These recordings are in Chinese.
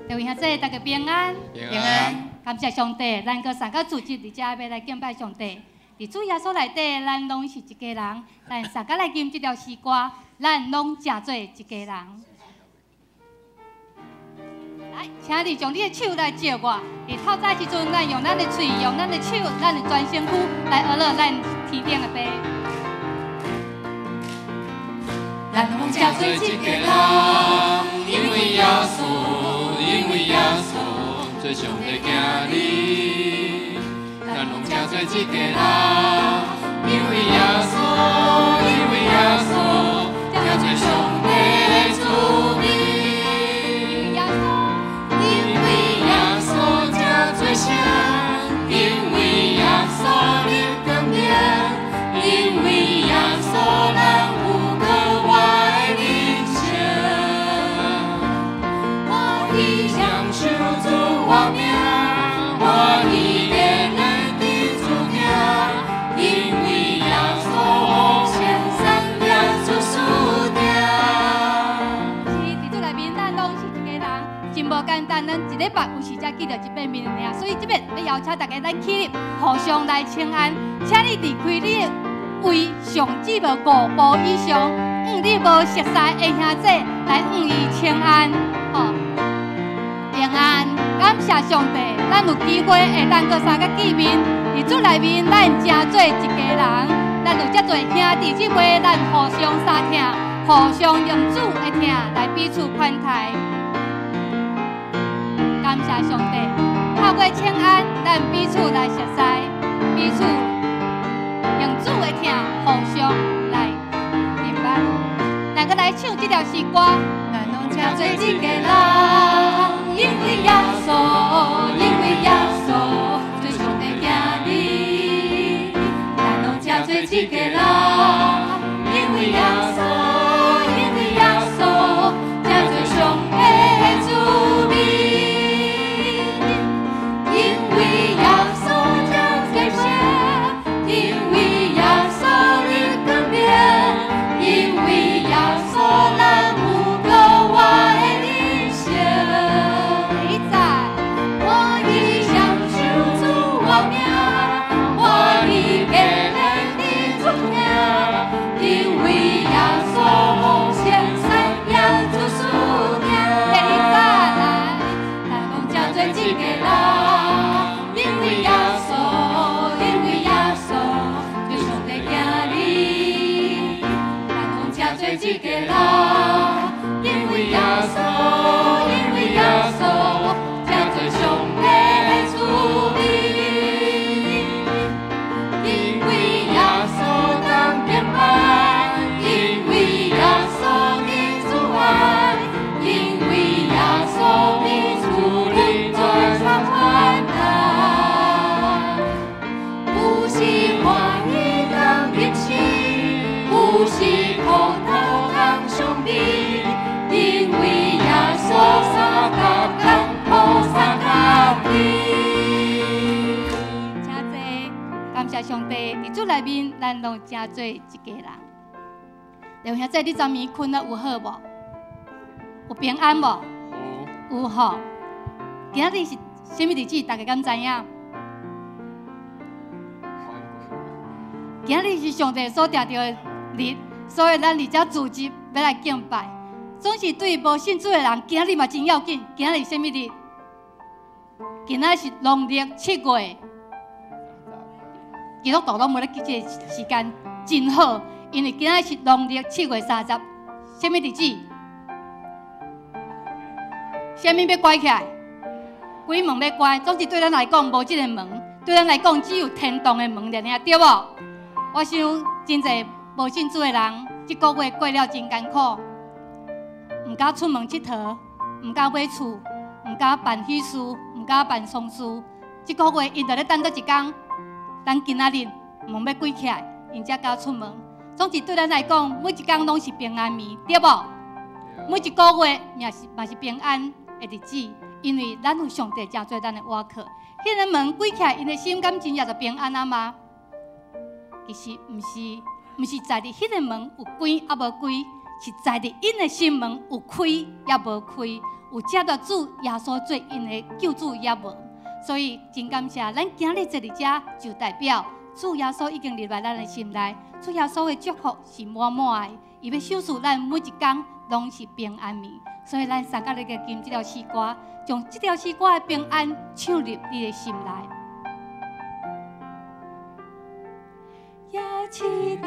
各位兄弟，大家平安。平安。感谢上帝，咱搁三个组织伫遮要来敬拜上帝。伫主耶稣内底，咱拢是一家人。咱三个来吟这条诗歌，咱拢正做一家人。来，请你将你的手来借我。伫透早时阵，咱用咱的嘴，用咱的手，咱的全身躯来学了咱天顶的爸。咱拢正做一家人，因为耶稣，因为耶稣做上帝囝儿。咱拢正做一家人，因为耶稣，因为耶稣正做上帝的子民。因为耶稣正做啥？因为耶稣你甘愿，因为耶稣咱。我命，我已给人的主命，因为耶稣千山两足输掉。是伫主内面，咱拢是一家人，真无简单。咱一礼拜有时才记得一遍面尔，所以这边要邀请大家咱起立，互相来请安。请你离开你的位，上只无5步以上，你无熟悉的兄弟来伊请安，平安。感谢上帝，咱有机会会当搁三个见面，伫主内面，咱正做一家人。咱有遮多兄弟姊妹，咱互相相疼，互相用主的疼来彼此款待。感谢上帝，透过请安，咱彼此来熟悉，彼此用主的疼，互相来明白。咱搁来唱这条诗歌，咱拢正做一家人。因为耶稣，因为耶稣做上帝囝儿，咱拢正做一家人。因为耶稣，因为耶稣正做上帝的子民。因为耶稣正做啥？因为耶稣你甘愿，因为耶稣咱有个我的理想。一家人，因为耶稣，因为耶稣，正做上帝的子民。因为耶稣当平安，因为耶稣你主爱，因为耶稣你主力在传欢乐。不是欢喜当日起，不是苦。因为耶稣三角甘苦三角甜。请坐，感谢上帝，伫主内面，咱拢正做一家人。刘兄弟，你昨暝困得有好无？有平安无？有吼。今仔日是什么日子？大家敢知影？今仔日是上帝所定着的日，所以咱伫遮组织要来敬拜。总是对无信主的人，今仔日嘛真要紧。今仔日什么日？今仔是农历7月。基督徒拢无咧记这个时间，真好，因为今仔是农历7月30，什么日子？什么要关起来？鬼门要关，总是对咱来讲无这个门，对咱来讲只有天堂的门尔，对无？我想真侪无信主的人，这个月过了真艰苦。唔敢出门佚佗，唔敢买厝，唔敢办喜事，唔敢办丧事。这个月因着咧等到一天，咱今仔日门要关起来，因才敢出门。总之对咱来讲，每一天拢是平安暝，对无？每一个月嘛是平安的日子，因为咱有上帝正做咱的倚靠。迄个门关起来，因的心敢真正就平安啊吗？其实毋是在伫迄个门有关啊无关。是在伫因的心门有开也无开，有接到主耶稣做因的救主也无。所以真感谢，咱今日坐伫遮，就代表主耶稣已经入来咱的心内。主耶稣的祝福是满满的，伊要守护咱每一天拢是平安眠。所以咱三甲日嘅吟这条诗歌，将这条诗歌的平安唱入你的心内。也是伫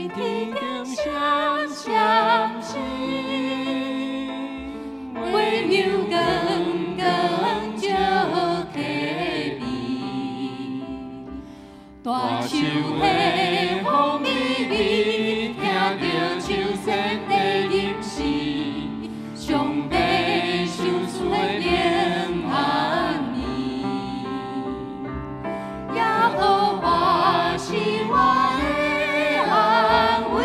天顶闪闪星，微妙光光照起你，大树的风微微，听着秋声的吟诗，上帝手出的平安眠，耶和华是我的安慰，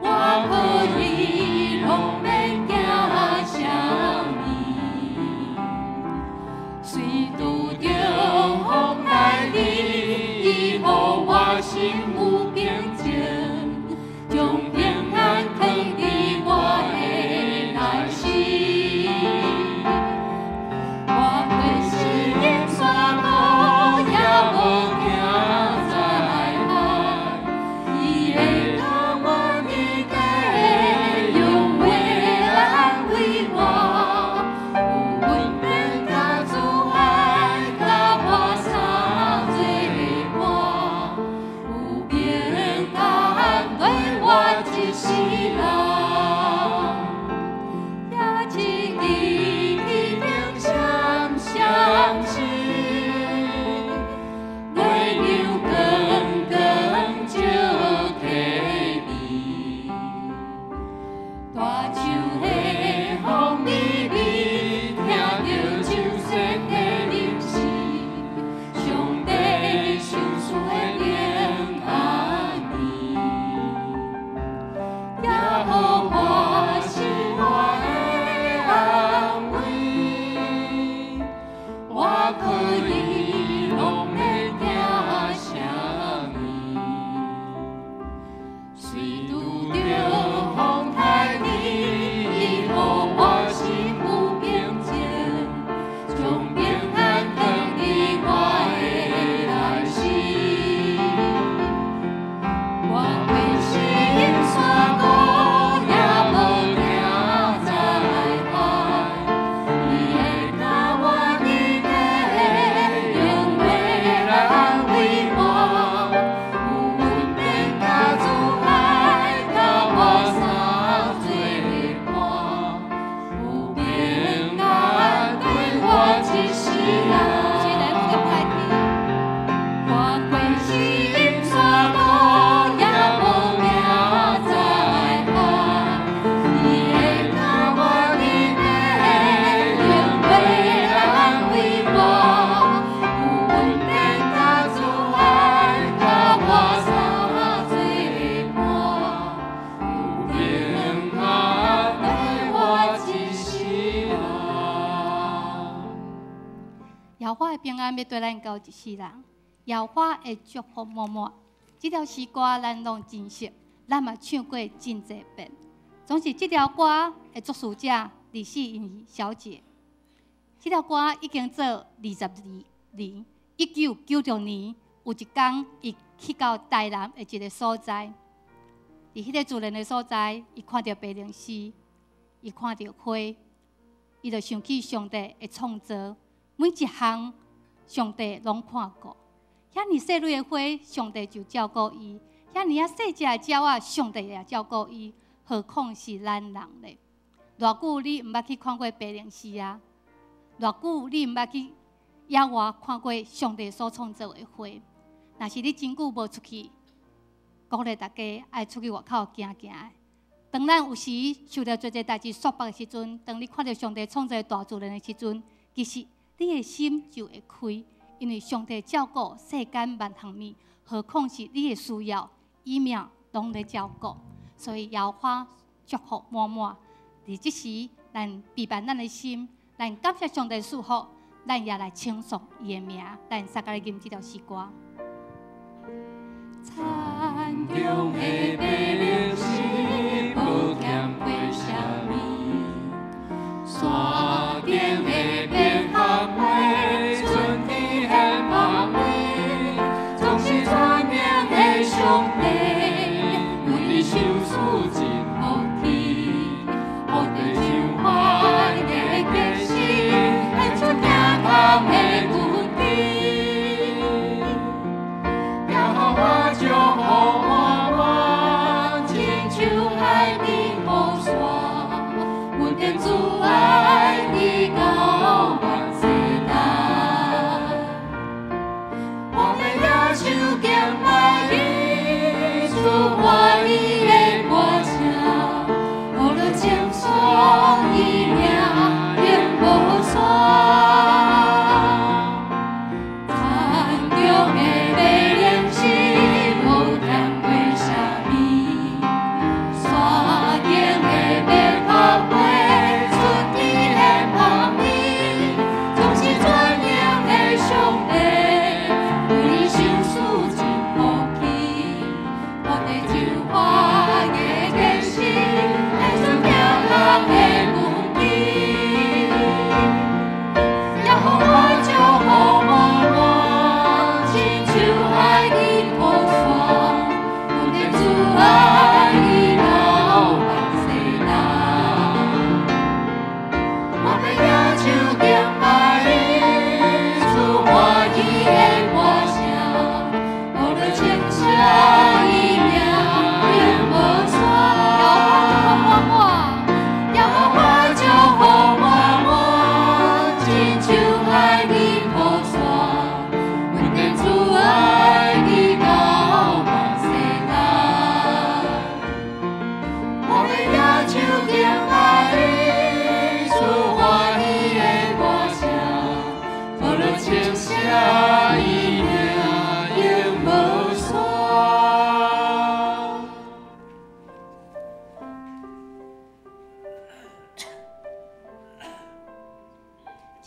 我可以拢免惊啥物，虽拄着风来离，伊予我心有平静，将平安藏伫我的内心。我对心山高也无惊灾害，伊会甲我伫底，用话安慰我，有稳定甲阻碍，甲我相做伴，有平安对我一世人，也是伫天顶闪闪星，微妙光光照起你，大树的风微微，听着秋声的吟诗，上帝手出的平安眠，耶和华是我的安慰，我可以拢免惊啥物，虽拄着风台离，伊予我心有平静，将平安藏伫我的内心。我对心山高也无惊灾害，伊会甲我伫底，用话来安慰我，有稳定甲阻碍，甲我相做伴，有平安对我一世人。我对心山高也无惊灾害，伊会甲我伫底，用话来安慰我，有稳定甲阻碍，甲我相做伴，有平安对我一世人。耶和华的平安要对咱到一世人。耶和华的祝福满满，这条诗歌咱拢真熟，咱嘛唱过真侪遍。总是这条歌的作词者李世英小姐，这条歌已经做22年。1996年有一天，伊去到台南的一个所在，伫迄个自然的所在，伊看到白灵诗，伊看到花，伊就想起上帝的创造，每一项上帝拢看过。遐尼细蕊的花，上帝就照顾伊；遐尼细只的鸟仔，上帝也照顾伊。何况是咱人呢？偌久你毋捌去看过白灵诗啊？偌久你毋捌去野外看过上帝所创造的花？若是你真久无出去，鼓励大家爱出去外口行行的。当咱有时受到做些代志束缚的时阵，当你看到上帝创造的大自然的时阵，其实你的心就会开。因为上帝照顾世间万项物，何况是你的需要，伊命拢在照顾。所以耶和华祝福满满。伫即时，咱陪伴咱的心，咱感谢上帝祝福，咱也来称颂伊的名。咱三个来吟这条诗歌。残中的白灵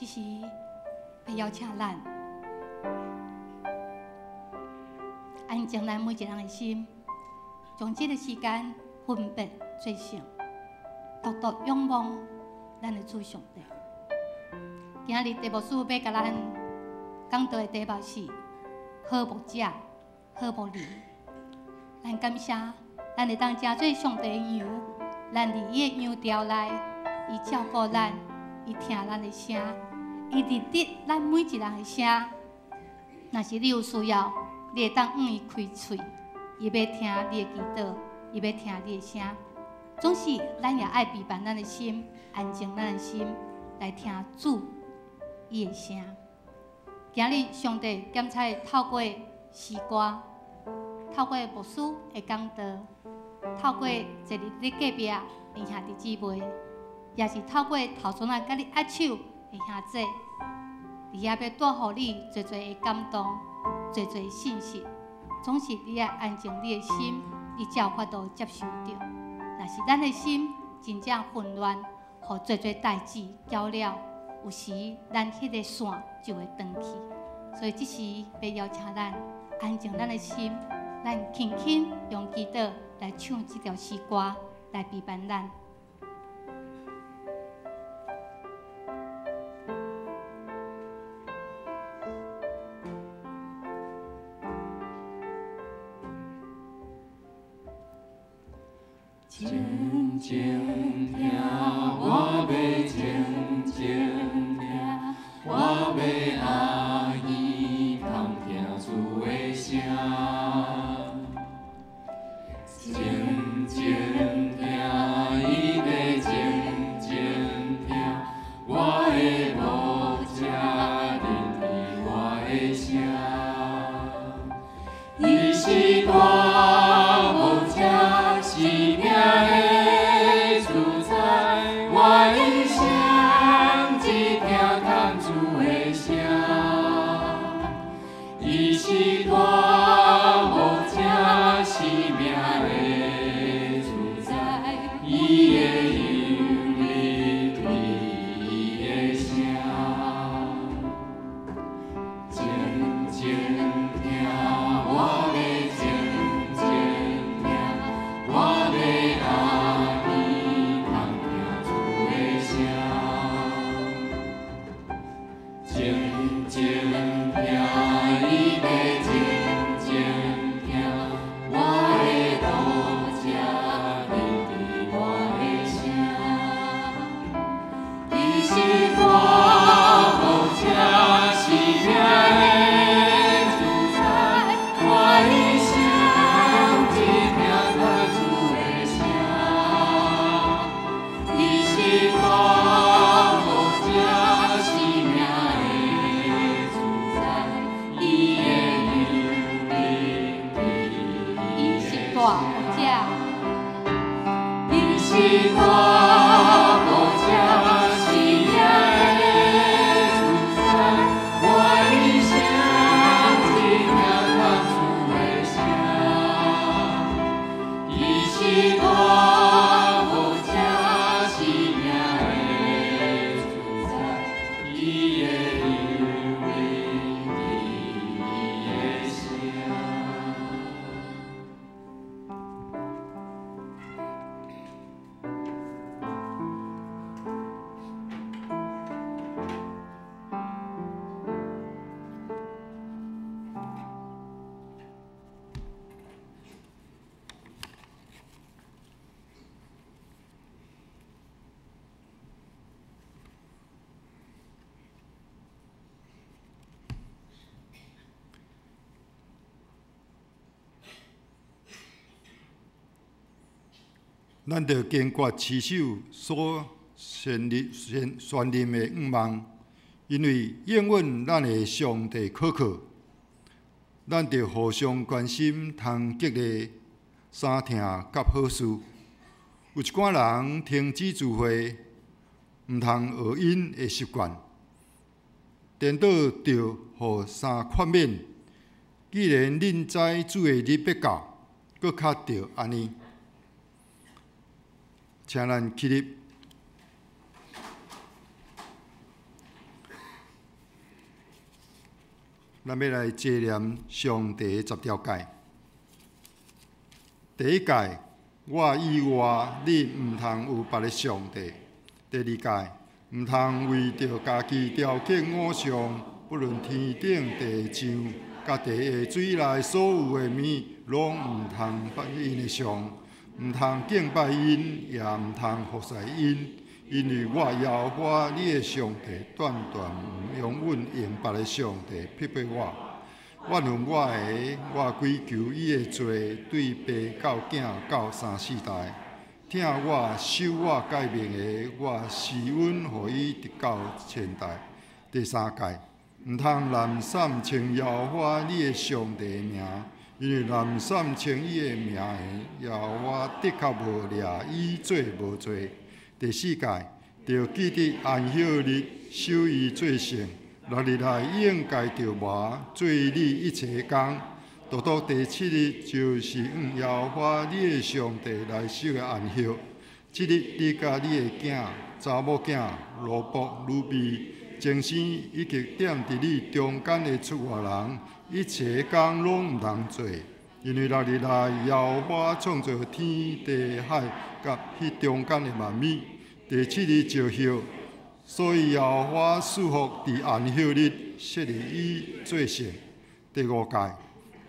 时要邀请咱安静咱每一人的心，将这个时间分别做成，独独仰望咱的主上帝。今日题目书要甲咱讲到的题目是好牧者、好牧人。咱感谢，咱会当真做上帝的羊，咱伫伊的羊巢内，伊照顾咱，伊听咱的声，伊认得咱每一人的声。若是你有需要，你会当向伊开喙，伊要听你的祈祷，伊要听你的声。总是咱也爱陪伴咱的心，安静咱的心，来听主伊的声。今日上帝检采透过诗歌，透过牧师的讲道，透过坐伫你隔壁的兄弟姊妹，也是透过头先仔甲你握手的兄弟，伊也要带予你侪侪的感动，侪侪的信息。总是你要安静你的心，你才有法度接受到。若是咱的心真正混乱，互侪侪代志搅了，有时咱迄个线就会断去。所以这时要邀请咱安静咱的心，咱轻轻用祈祷来唱这条诗歌，来陪伴咱。静静听，我要静静听，我要阿姨通听主的声。静静听，伊要静静听，我的牧者认得我的声，伊是大牧者，是命的主宰，我一生只听谈主的声。伊是大牧者，是命的主宰，伊的羊认得伊的声。静静听，我要静静听，我要阿姨通听主的声。静静听，伊要静静听，我的牧者认得我的声。伊是大牧者，是命的主宰，我一生只听他主的声。伊是大牧者，是命的主宰，伊的羊认得伊的大牧者，伊是大牧者，是命的主宰，我一生只听他主的声。伊是大牧者，是命的主宰，伊的羊认得伊的声。咱着坚决持守所宣任的愿望，因为应允咱的上帝可靠。咱着互相关心，通激励、相听甲好事。有一寡人停止聚会，毋通学因的习惯，颠倒着互相劝勉。既然恁知主的日要到，搁较着安尼。请咱起立。咱要来纪念上帝10条诫。第一诫，我以外你毋通有别的上帝。第二诫，毋通为着家己雕刻偶像，不论天顶地上，甲地下水内所有的物，拢毋通拜因的像，毋通敬拜因，也毋通服侍因。因为我耶和华你的上帝，断断毋容阮用别的上帝匹配我。我用我的，我归求伊的罪，对爸到囝到3、4代，听我守我诫命的，我施恩，予伊直到千代。第三诫，毋通滥散称耶和华你的上帝的名，因为滥散称伊的名的，耶和华的确无掠伊做无罪。第四诫，着记得安息日守伊做圣，6日内应该着活，做你一切工。独独第7日就是耶和华你的上帝来守的安息。这日你甲你的囝、查某囝、奴仆、女婢、精生以及踮伫你中间的出外人，一切工拢毋通做，因为6日内耶和华创造天地海甲迄中间的万物。第7日就休，所以耶和华赐福伫安息日，设立伊做圣。第5诫，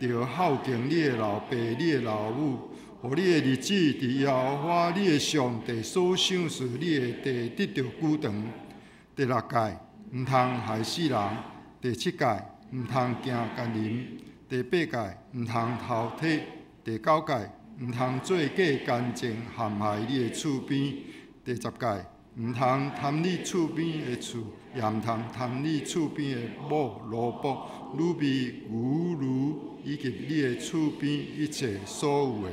着孝敬你的老爸、你的老母，互你的日子伫耶和华你的上帝所赏赐你的地得着久长。第6诫，毋通害死人。第7诫，毋通行奸淫。第8诫，毋通偷窃。第9诫，毋通做假干净陷害你的厝边。第10诫，毋通贪你厝边的厝，也毋通贪你厝边的某、奴仆、女婢、牛驴，以及你的厝边一切所有的。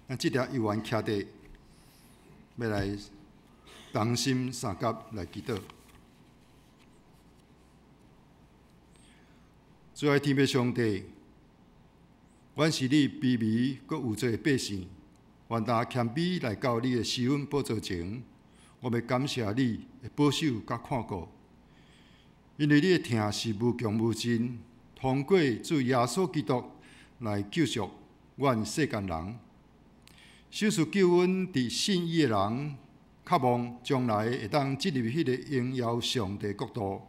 咱即条游玩徛底，要来同心三甲来祈祷。最爱天父上帝，阮是你卑微阁有罪的百姓。愿大谦卑来到你的施恩宝座前，我们感谢你的保守甲看顾，因为你的疼是无穷无尽，通过主耶稣基督来救赎阮世间人，享受救恩伫信伊的人，渴望将来会当进入迄个荣耀上帝国度。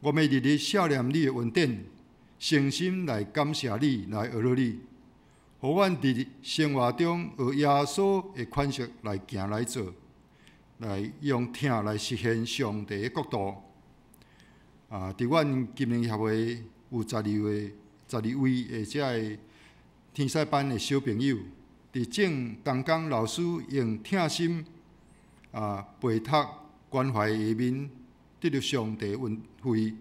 我们日日想念你的恩典，诚心来感谢你，来学你。互阮伫生活中学耶稣的款式来行来做，来用听来实现上帝的国度。伫阮金陵协会有12位的遮个天使班的小朋友，伫正当工老师用听心背读关怀下面，得到上帝恩惠，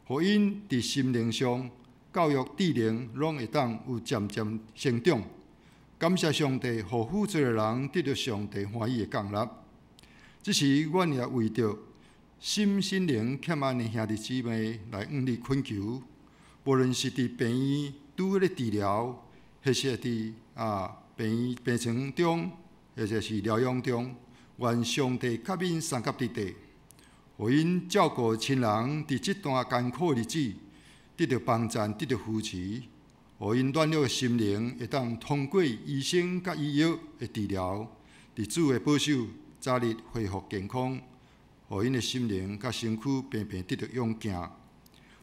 互因伫心灵上。教育智能拢会当有渐渐成长，感谢上帝，互负责的人得到上帝欢喜的降纳。这时，阮也为着心灵欠安的兄弟姊妹来向你恳求，无论是伫病院拄咧治疗，或是伫病床中，或者是疗养中，愿上帝给因三甲伫地，互因照顾亲人伫这段艰苦日子。得到帮助，得到扶持，互因软弱的心灵会当通过医生甲医药的治疗，伫主的保守，早日恢复健康，互因的心灵甲身躯平平得到勇健。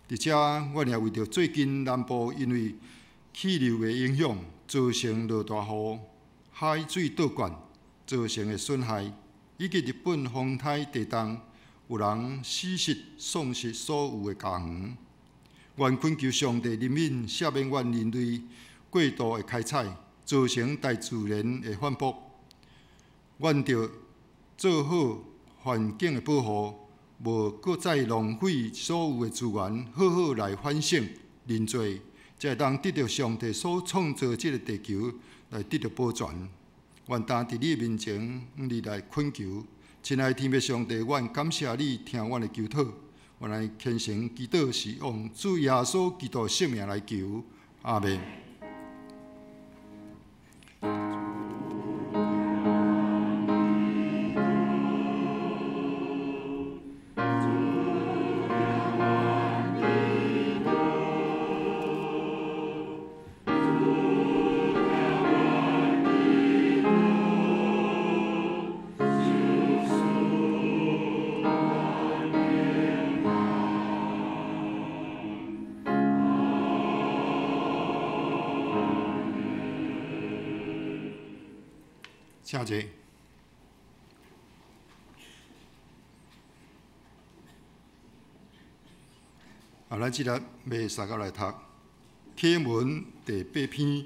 伫遮，阮也为着最近南部因为气流的影响，造成落大雨、海水倒灌造成的损害，以及日本风台地震，有人死失、丧失所有的家园。愿恳求上帝怜悯赦免阮人类过度的开采，造成大自然的反扑。阮着做好环境的保护，无搁再浪费所有的资源，好好来反省认罪，才会当得到上帝所创造这个地球来得到保全。愿当伫你面前向你来恳求，亲爱的天父上帝，愿感谢你听阮的求祷。我来虔诚祈祷，是用主耶稣基督圣名来求，阿门。请坐。咱即日要三甲来读启文第8篇，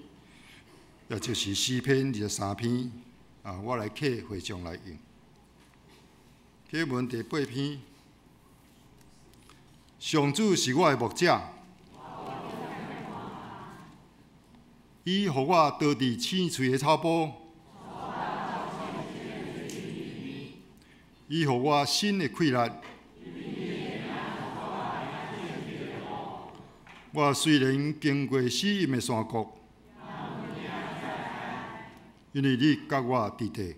也就是诗篇23篇。我来启会众来用。启文第8篇，上主是我的牧者，伊予我倒伫青翠的草坡，伊予我新的气力。我虽然经过死荫的山谷，因为你甲我伫地。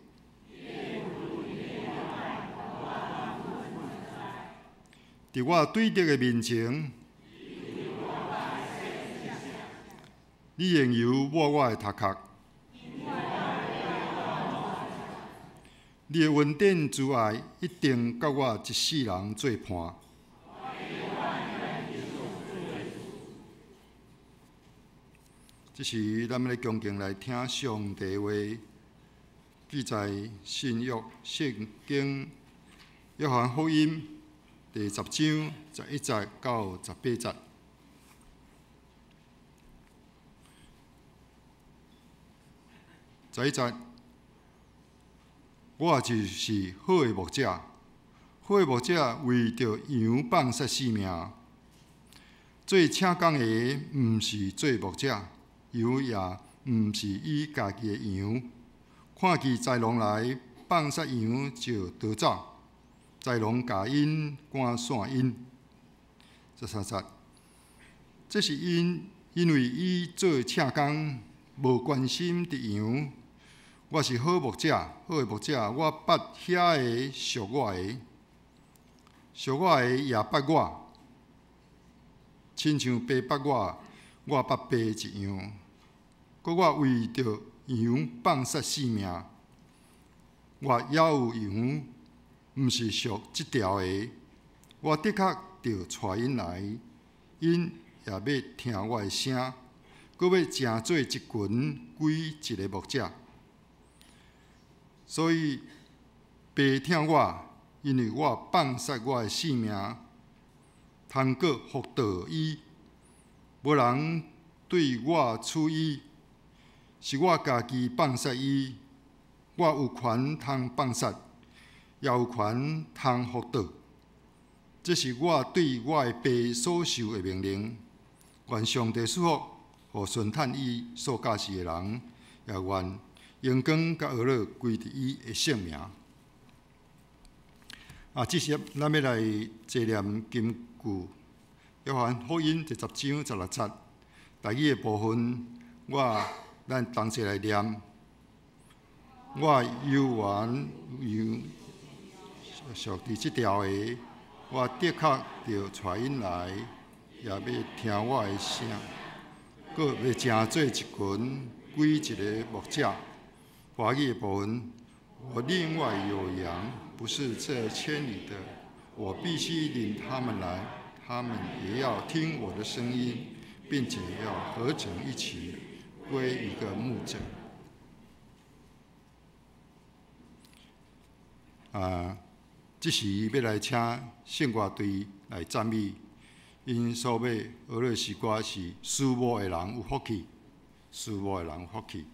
伫我对敌的面前，你用油抹我的头壳，你的恩典慈爱一定甲我一世人作伴。这是咱们咧恭敬来听上帝话，记在新约圣经约翰福音第10章11节到18节。11节，我就是好的牧者，好的牧者为着羊放杀性命。做请讲的，毋是做牧者。羊也毋是伊家己的羊，看见豺狼来放杀羊就逃走，豺狼甲因赶散因。13节，这是因为伊做请讲，无关心伫羊。我是好牧者，好的牧者，我捌遐个属我的，属我的也捌我，亲像爸捌我，我捌爸一样。搁我为着羊放杀性命，我也有羊，毋是属即条的。我的确着带因来，因也要听我的声，搁要成做一群归一个牧者。所以，爸听我，因为我放杀我的性命，通过福道伊，无人对我处伊。是我家己放杀伊，我有权通放杀，也有权通福道。这是我对我的爸所受的命令。愿上帝赐福，互顺趁伊所教示的人，也愿阳光甲学乐归伫伊的性命。这时咱要来坐念金句，约翰福音第10章16节，第2个部分，咱同齐来念。我犹原属伫即条的，我的确着带因来，也要听我的声，搁要成做一群归一个牧者。华语的部分，我另外有羊，不是这千里的，我必须领他们来，他们也要听我的声音，并且要合成一起。归一个牧者。这时要来请圣歌队来赞美，因所要学的诗歌是属我的人有福气，属我的人有福气。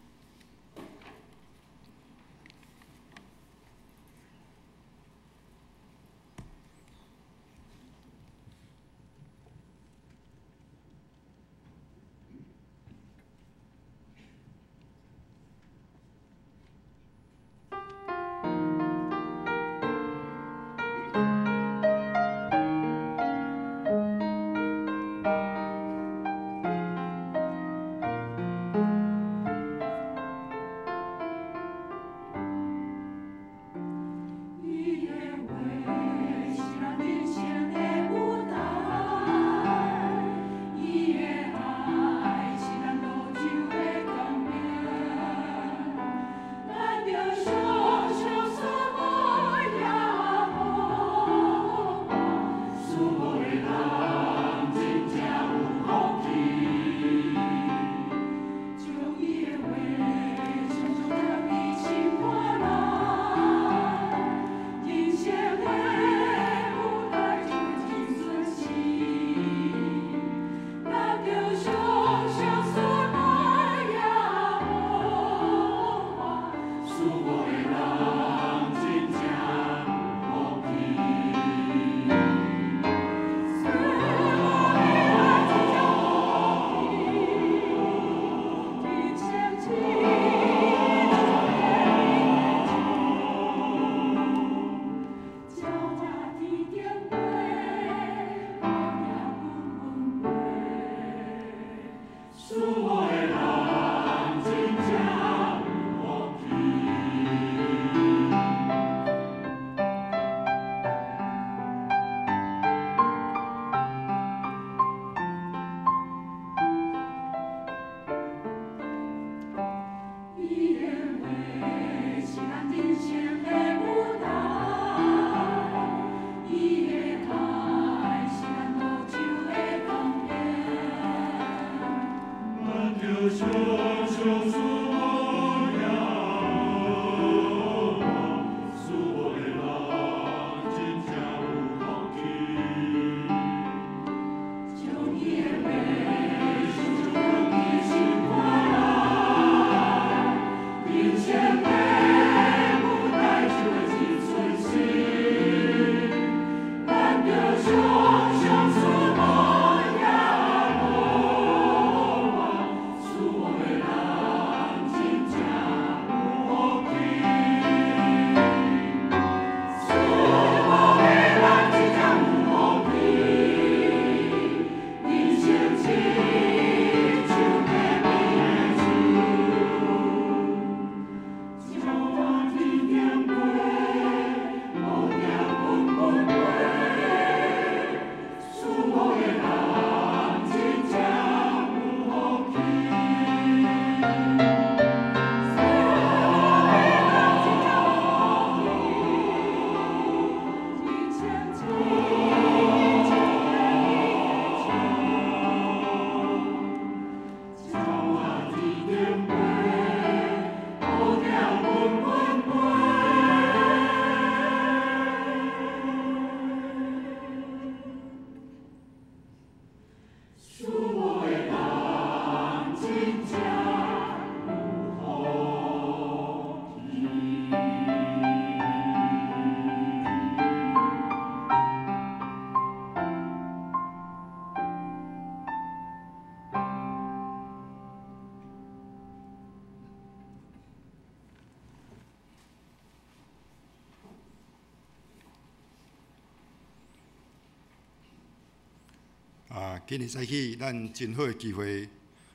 今日早起，咱真好诶机会，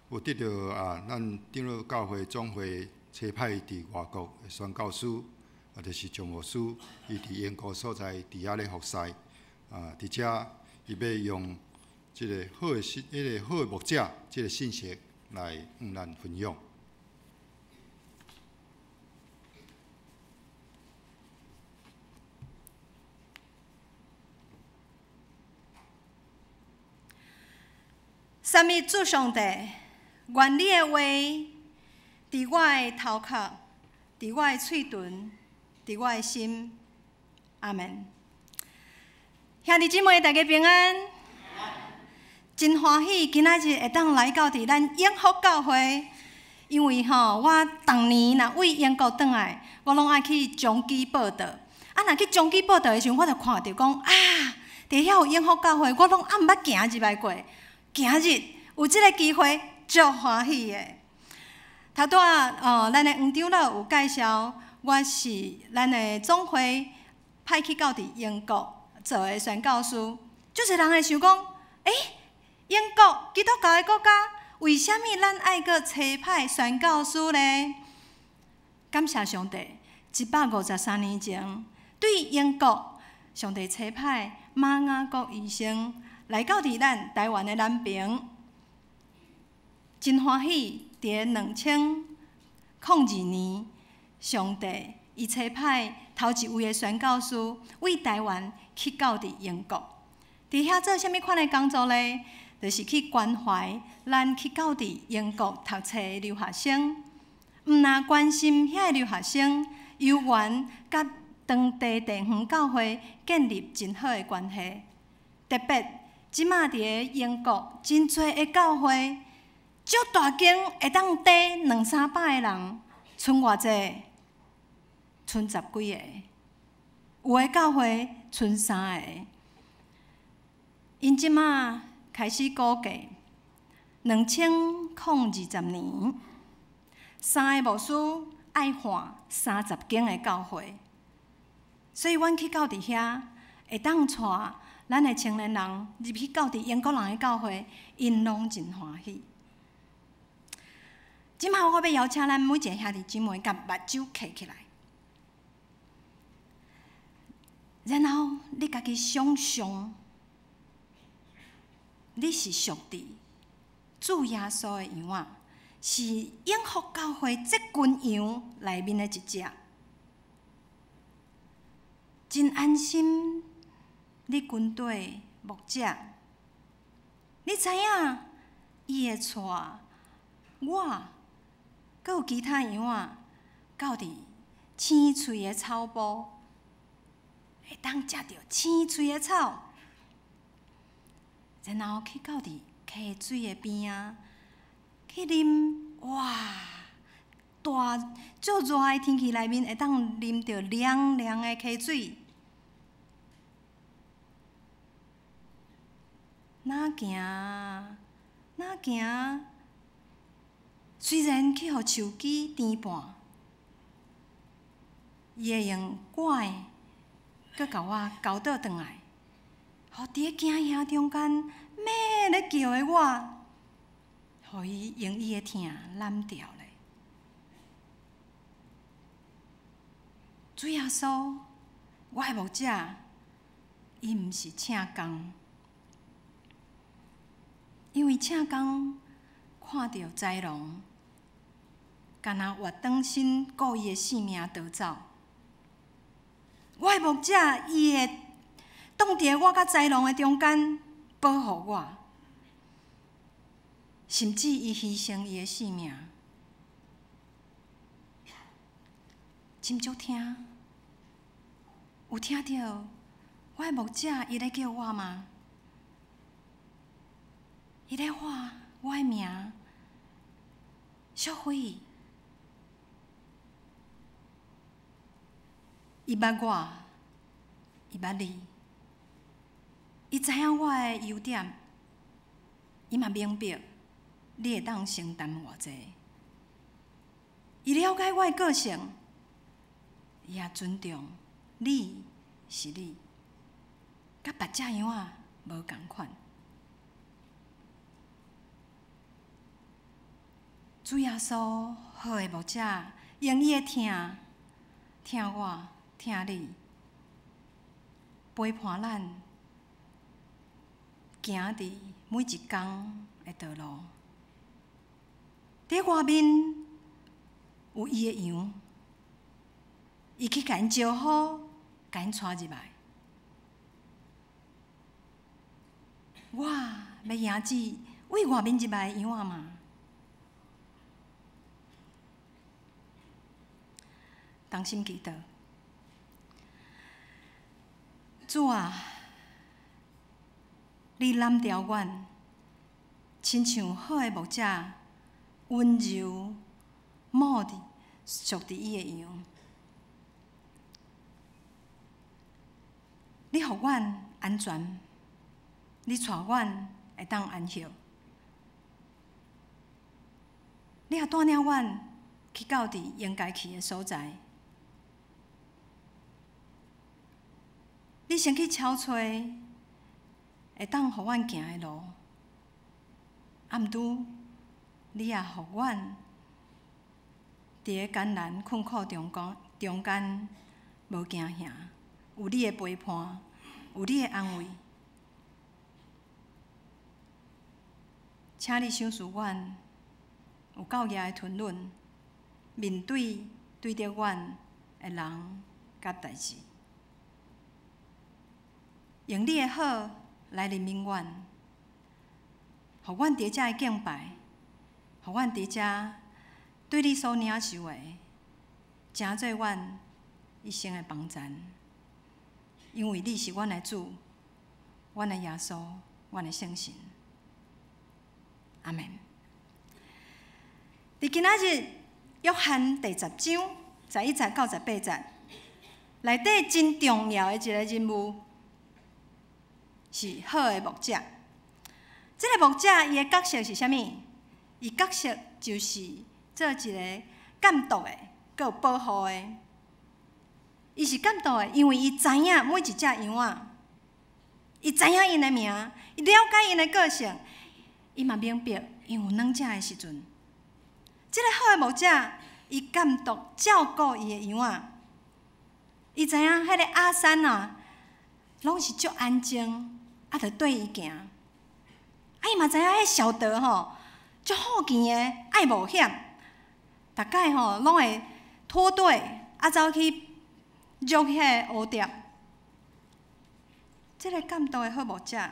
有得到咱长老教会总会差派伫外国诶宣教师，就是张牧师，伊伫英国所在伫遐咧服侍，伫遮伊要用即个好诶好诶牧者即个信息来与咱分享。三一主上帝，愿你的话伫我的头壳，伫我的喙唇，伫我的心。阿门。兄弟姊妹，大家平安。真欢喜，今仔日会当来到伫咱永福教会，因为我逐年若为英国转来，我拢爱去中基报道。若去中基报道的时候，我就看到讲伫遐有永福教会，我拢毋捌行入来过。今日有即个机会，足欢喜的。头拄咱的黄长老有介绍，我是咱的总会派去到伫英国做的宣教师。就是人会想讲，英国基督教的国家，为虾米咱爱阁差派宣教师呢？感谢上帝，153年前，对英国，上帝差派马雅各医生。来到伫咱台湾的南平，真欢喜。伫2002年，上帝伊差派头一位的宣教师为台湾去到伫英国，伫遐做啥物款的工作呢？就是去关怀咱去到伫英国读册的留学生，毋但关心遐个留学生，有缘甲当地地方教会建立真好的关系，特别。即马伫个英国真侪个教会，足大间会当地200-300个人，剩偌济？剩10几个。有个教会剩3个。因即马开始估计，2020年，3个牧师爱换30间个教会，所以阮去到伫遐，会当带。咱的青年人入去到伫英国人的教会，因拢真欢喜。即马我要邀请咱每一个兄弟姊妹，甲目睭闭起来，然后你家己想象，你是上帝主耶稣的样仔，是永福教会这群羊内面的一只，真安心。你军队牧者，你知影伊会带我，阁有其他羊仔，到伫青翠的草埔，会当食到青翠的草，然后去到伫溪水的边啊，去啉哇，大足热的天气内面会当啉到凉凉的溪水。哪行？虽然去互手机颠簸，伊会用赶的，搁甲我交倒转来，互伫咧惊吓中间咩咧叫的我，互伊用伊的疼揽掉咧。主耶稣，我的牧者，伊毋是请工。因为请工看到豺狼，干那活转身顾伊的性命逃走。我的牧者，伊会挡伫我甲豺狼的中间，保护我，甚至伊牺牲伊的性命。真足听，有听到我的牧者伊咧叫我吗？伊咧喊我的名，小辉。伊捌我，伊捌你，伊知影我的优点，伊嘛明白你会当承担偌济。伊了解我的个性，伊也尊重你是你，甲别只羊仔无共款。主耶稣好的牧者，用伊的听我，听你，陪伴咱行伫每一天的道路。伫外面有伊的羊，伊去甲因招好，甲因带入来。我要赢只为外面入来的羊仔嘛。同心祈祷，主啊，你揽调阮，亲像好的牧者，温柔摸伫属伫伊的羊。你互阮安全，你带阮会当安息，你也带领阮去到伫应该去的所在。你先去敲找，会当互阮行的路，啊毋拄，你也互阮伫咧艰难困苦中间无惊吓，有你的陪伴，有你的安慰。请你赏赐阮有够业的吞忍，面对着阮的人甲代志。用你的好来怜悯阮，互阮伫遮的敬拜，互阮伫遮对你所领受的，成做阮一生的帮衬。因为你是阮的主，阮的耶稣，阮的圣神。阿门。伫今仔日约翰第10章11节到18节，内底真重要的一个任务。是好的牧者，这个牧者伊的角色是啥物？伊角色就是做一个监督的，佮有保护的。伊是监督的，因为伊知影每一只羊仔，伊知影因的名，伊了解因的个性，伊嘛明白因有软只的时阵，这个好的牧者，伊监督照顾伊的羊仔，伊知影迄个阿山啊，拢是足安静。啊，着对伊行。啊，伊嘛知影迄小德吼，足好见的，爱冒险，逐摆吼拢会脱队，走去捉迄个蝴蝶。即个监督的好牧者，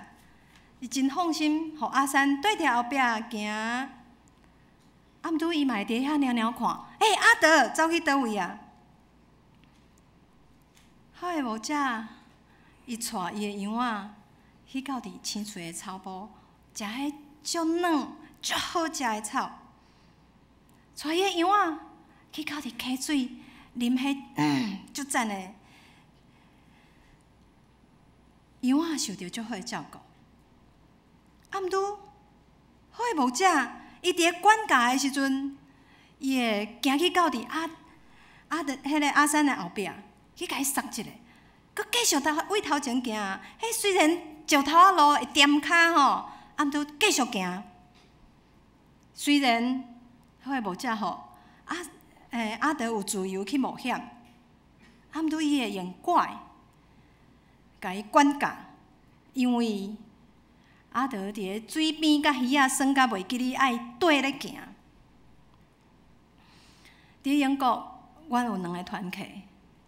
伊真放心，互阿三对伫后壁行。毋拄伊嘛会伫遐裊裊看，阿德走去倒位啊？好的牧者，伊带伊的羊仔去到伫青翠的草埔，食迄足软、足好食的草。带伊的羊仔去到伫溪水，啉迄足赞的。羊仔受到足好的照顾。毋拄好的牧者，伊伫咧管教的时阵，伊会行去到伫迄个阿三的后壁，去甲伊杀一下，佮继续为头前行。迄虽然石头仔路会颠骹吼，毋拄继续行。虽然好的牧者吼阿德有自由去冒险，毋拄伊会用拐甲伊管教，因为阿德伫咧水边甲鱼仔耍甲袂记哩，爱缀咧行。伫英国，阮有2个团契，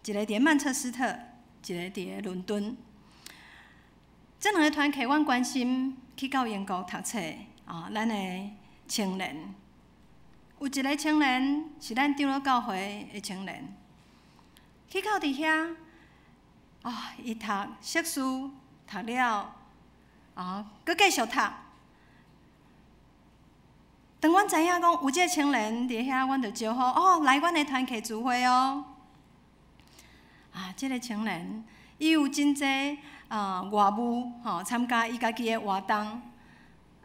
一个伫曼彻斯特，一个伫伦敦。这2个团契，阮关心去到英国读册咱的青年。有一个青年是咱长老教会的青年，去到伫遐伊读硕士，读了佮继续读。当阮知影讲有这个青年伫遐，阮就招呼来阮的团契聚会哦。这个青年伊有真济外务参加伊家己的活动。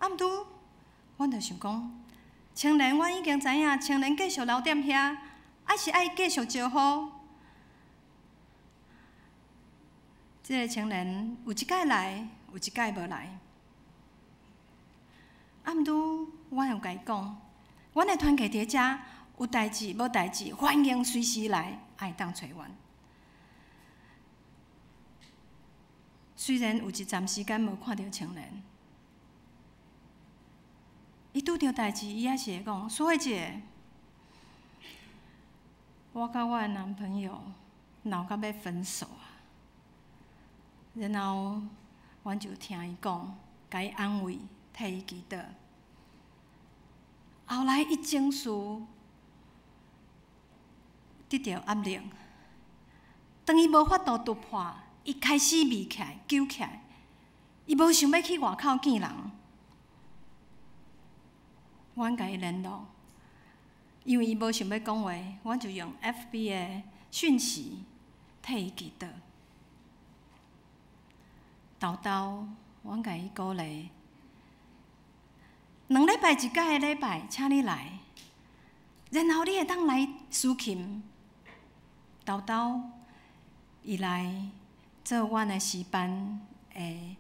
毋拄，阮就想讲，青年阮已经知影，青年继续留踮遐，还是爱继续招呼。这个青年有一届来，有一届无来。毋拄，阮有甲伊讲，阮的团契伫遮，有代志无代志，欢迎随时来，爱当找阮。虽然有一站时间无看到青年，伊拄着代志，伊还是会讲：苏慧姐，我甲我的男朋友闹到要分手啊。然后，阮就听伊讲，甲伊安慰，替伊祈祷。后来，伊情绪得到压力，当伊无法度突破，伊开始迷起来、揪起来，伊无想要去外口见人。阮甲伊联络，因为伊无想要讲话，阮就用 FB 的讯息替伊祈祷。豆豆，阮甲伊鼓励，2礼拜一届的礼拜，请你来，然后你会当来司琴。豆豆，伊来做阮的诗班的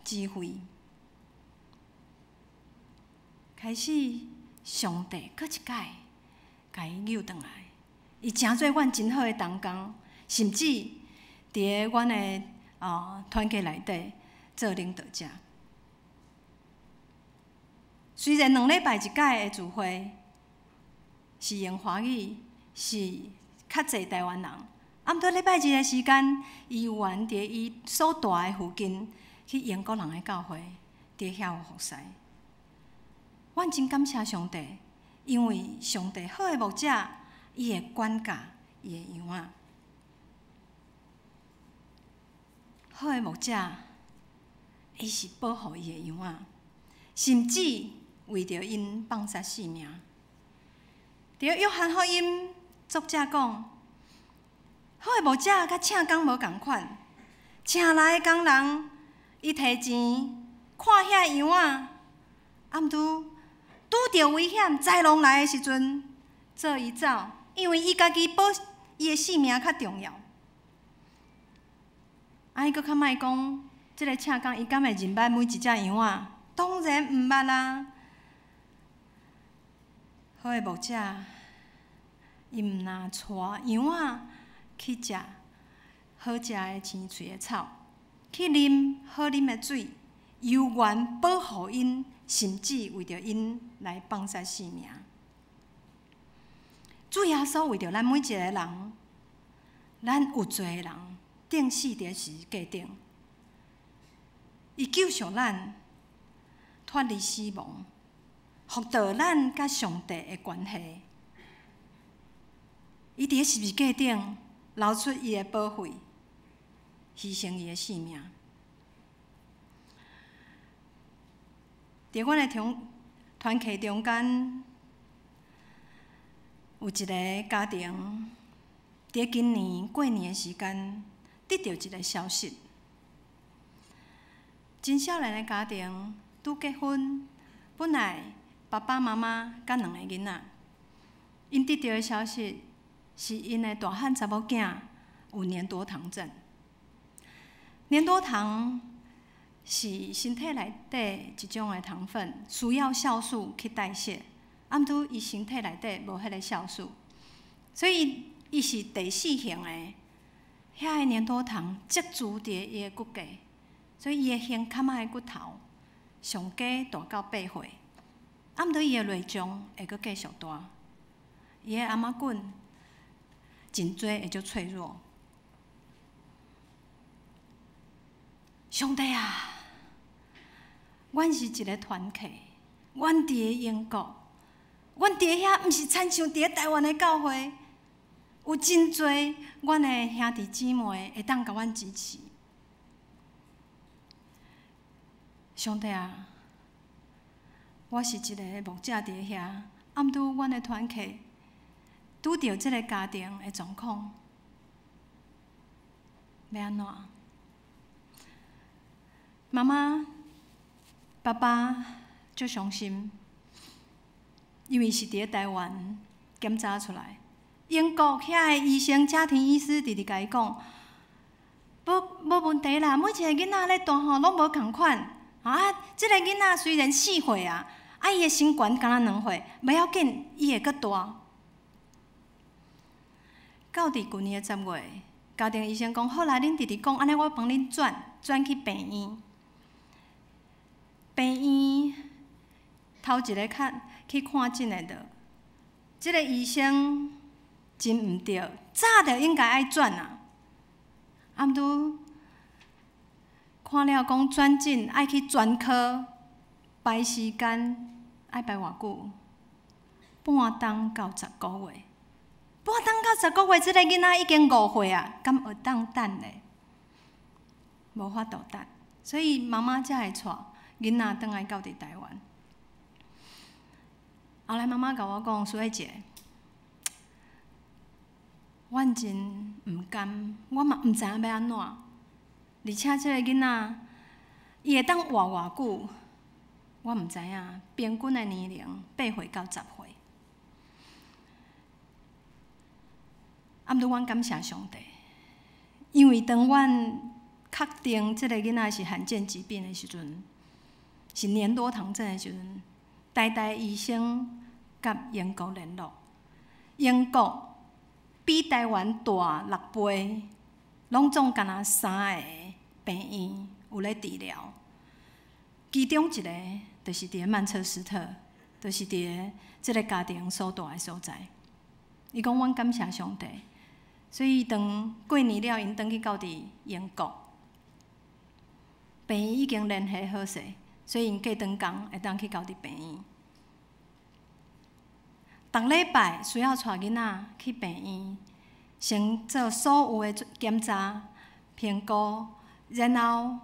指挥。开始，上帝搁一届，甲伊扭转来，伊诚做阮真好的同工，甚至伫咧阮的团契内底做领导者。虽然2礼拜一届的聚会是用华语，是较侪台湾人，毋过礼拜日的时间，伊有缘伫伊所住的附近去英国人的教会，伫遐有服侍。阮真感谢上帝，因为上帝好的牧者，伊会管教伊的羊仔。好的牧者，伊是保护伊的羊仔，甚至为着因放杀性命。伫约翰福音作者讲，好的牧者甲请工无共款，请来的工人，伊摕钱看遐羊仔，毋拄拄着危险豺狼来的时阵，做伊走，因为伊家己保伊的性命较重要。伊搁较莫讲，即个请工伊敢会认捌每一只羊仔？当然毋捌啦。好的牧者，伊毋若带羊仔去食好食的青翠的草，去啉好啉的水，有缘保护因甚至为着因来放下性命。主耶稣为着咱每一个人，咱有罪的人，钉死伫十字架顶，伊救赎咱，脱离死亡，复到咱甲上帝的关系。伊伫十字架顶流出伊的宝血，牺牲伊的性命。伫阮的团契中间，有一个家庭，伫今年过年的时间，得到一个消息：真少年的家庭拄结婚，本来爸爸妈妈甲2个囡仔，因得到的消息是因的大汉查某囝有粘多糖症。粘多糖是身体内底一种的糖分，需要酵素去代谢，毋拄伊身体内底无迄个酵素，所以伊是第4型的，遐个粘多糖积住伫伊的骨骼，所以伊的胸坎仔的骨头上加大到8岁，毋拄伊的内脏会阁继续大，伊的阿妈棍真多会足脆弱。上帝啊！阮是一个团契，阮伫个英国，阮伫个遐，毋是亲像伫个台湾的教会，有真侪阮的兄弟姊妹会当甲阮支持。上帝啊，我是一个牧者伫个遐，毋拄阮的团契拄着即个家庭的状况，要安怎？妈妈、爸爸足伤心，因为是伫台湾检查出来，英国遐个医生、家庭医师直直甲伊讲，无问题啦，每一个囡仔咧大吼拢无共款。啊，即个囡仔虽然4岁啊，伊的身悬敢若2岁，袂要紧，伊会阁大。到伫旧年的10月，家庭医生讲好啦，恁直直讲，安尼我帮恁转去病院。病院头一个去看诊的着，即个医生真毋对，早就应该爱转啊。毋拄看了讲转诊爱去专科，排时间爱排偌久？半冬到10个月。半冬到10个月，即个囡仔已经5岁啊，敢会当等咧？无法度等，所以妈妈才会带囡仔转来到伫台湾。后来妈妈甲我讲，苏慧姐，阮真毋甘，我嘛毋知影要安怎。而且即个囡仔，伊会当活偌久，我毋知影。平均的年龄8岁到10岁。毋过阮感谢上帝，因为当阮确定即个囡仔是罕见疾病的时阵，是粘多糖症的时阵，台医生甲英国联络，英国比台湾大6倍，拢总敢若3个病院有咧治疗，其中一个就是伫曼彻斯特，就是伫即个家庭所住的所在。伊讲阮感谢上帝，所以当过年了，因转去到伫英国，病院已经联系好势，所以因过长工会当去到伫病院。逐礼拜需要带囡仔去病院，先做所有的检查、评估，然后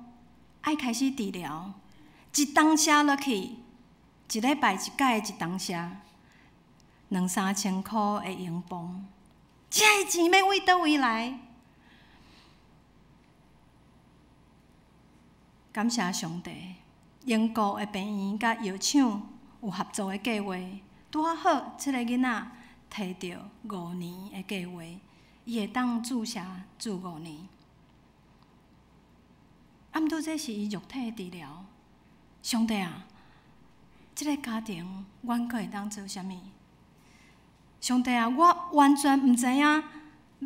爱开始治疗。一当车落去，一礼拜一届的一当车，2、3千块的英镑，这个钱要为倒位来？感谢上帝，英国的病院甲药厂有合作的计划。拄好，即个囡仔摕到5年的计划，伊会当注射住5年。毋过这是伊肉体的治疗。上帝啊，即个家庭，阮可会当做啥物？上帝啊，我完全毋知影要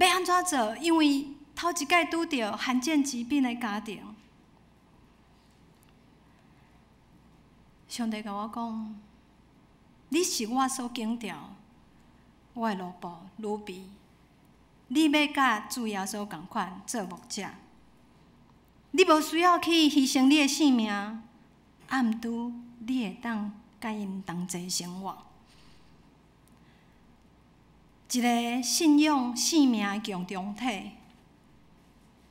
安怎做，因为头一届拄到罕见疾病的家庭。上帝甲我讲，你是我所拣调，我的路步女婢，你要甲主耶稣共款做牧者。你无需要去牺牲你的性命，毋拄你会当甲因同齐生活。一个信仰性命的强中体，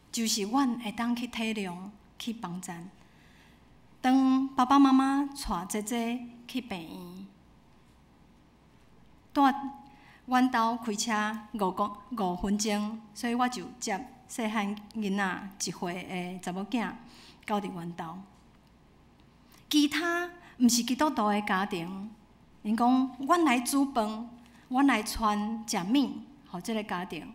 就是阮会当去体谅、去帮衬。当爸爸妈妈带姐姐去病院，带阮兜开车5分钟，所以我就接细汉囡仔1岁的查某囝到伫阮兜。其他毋是基督徒的家庭，因讲阮来煮饭，阮来传食物，互即个家庭。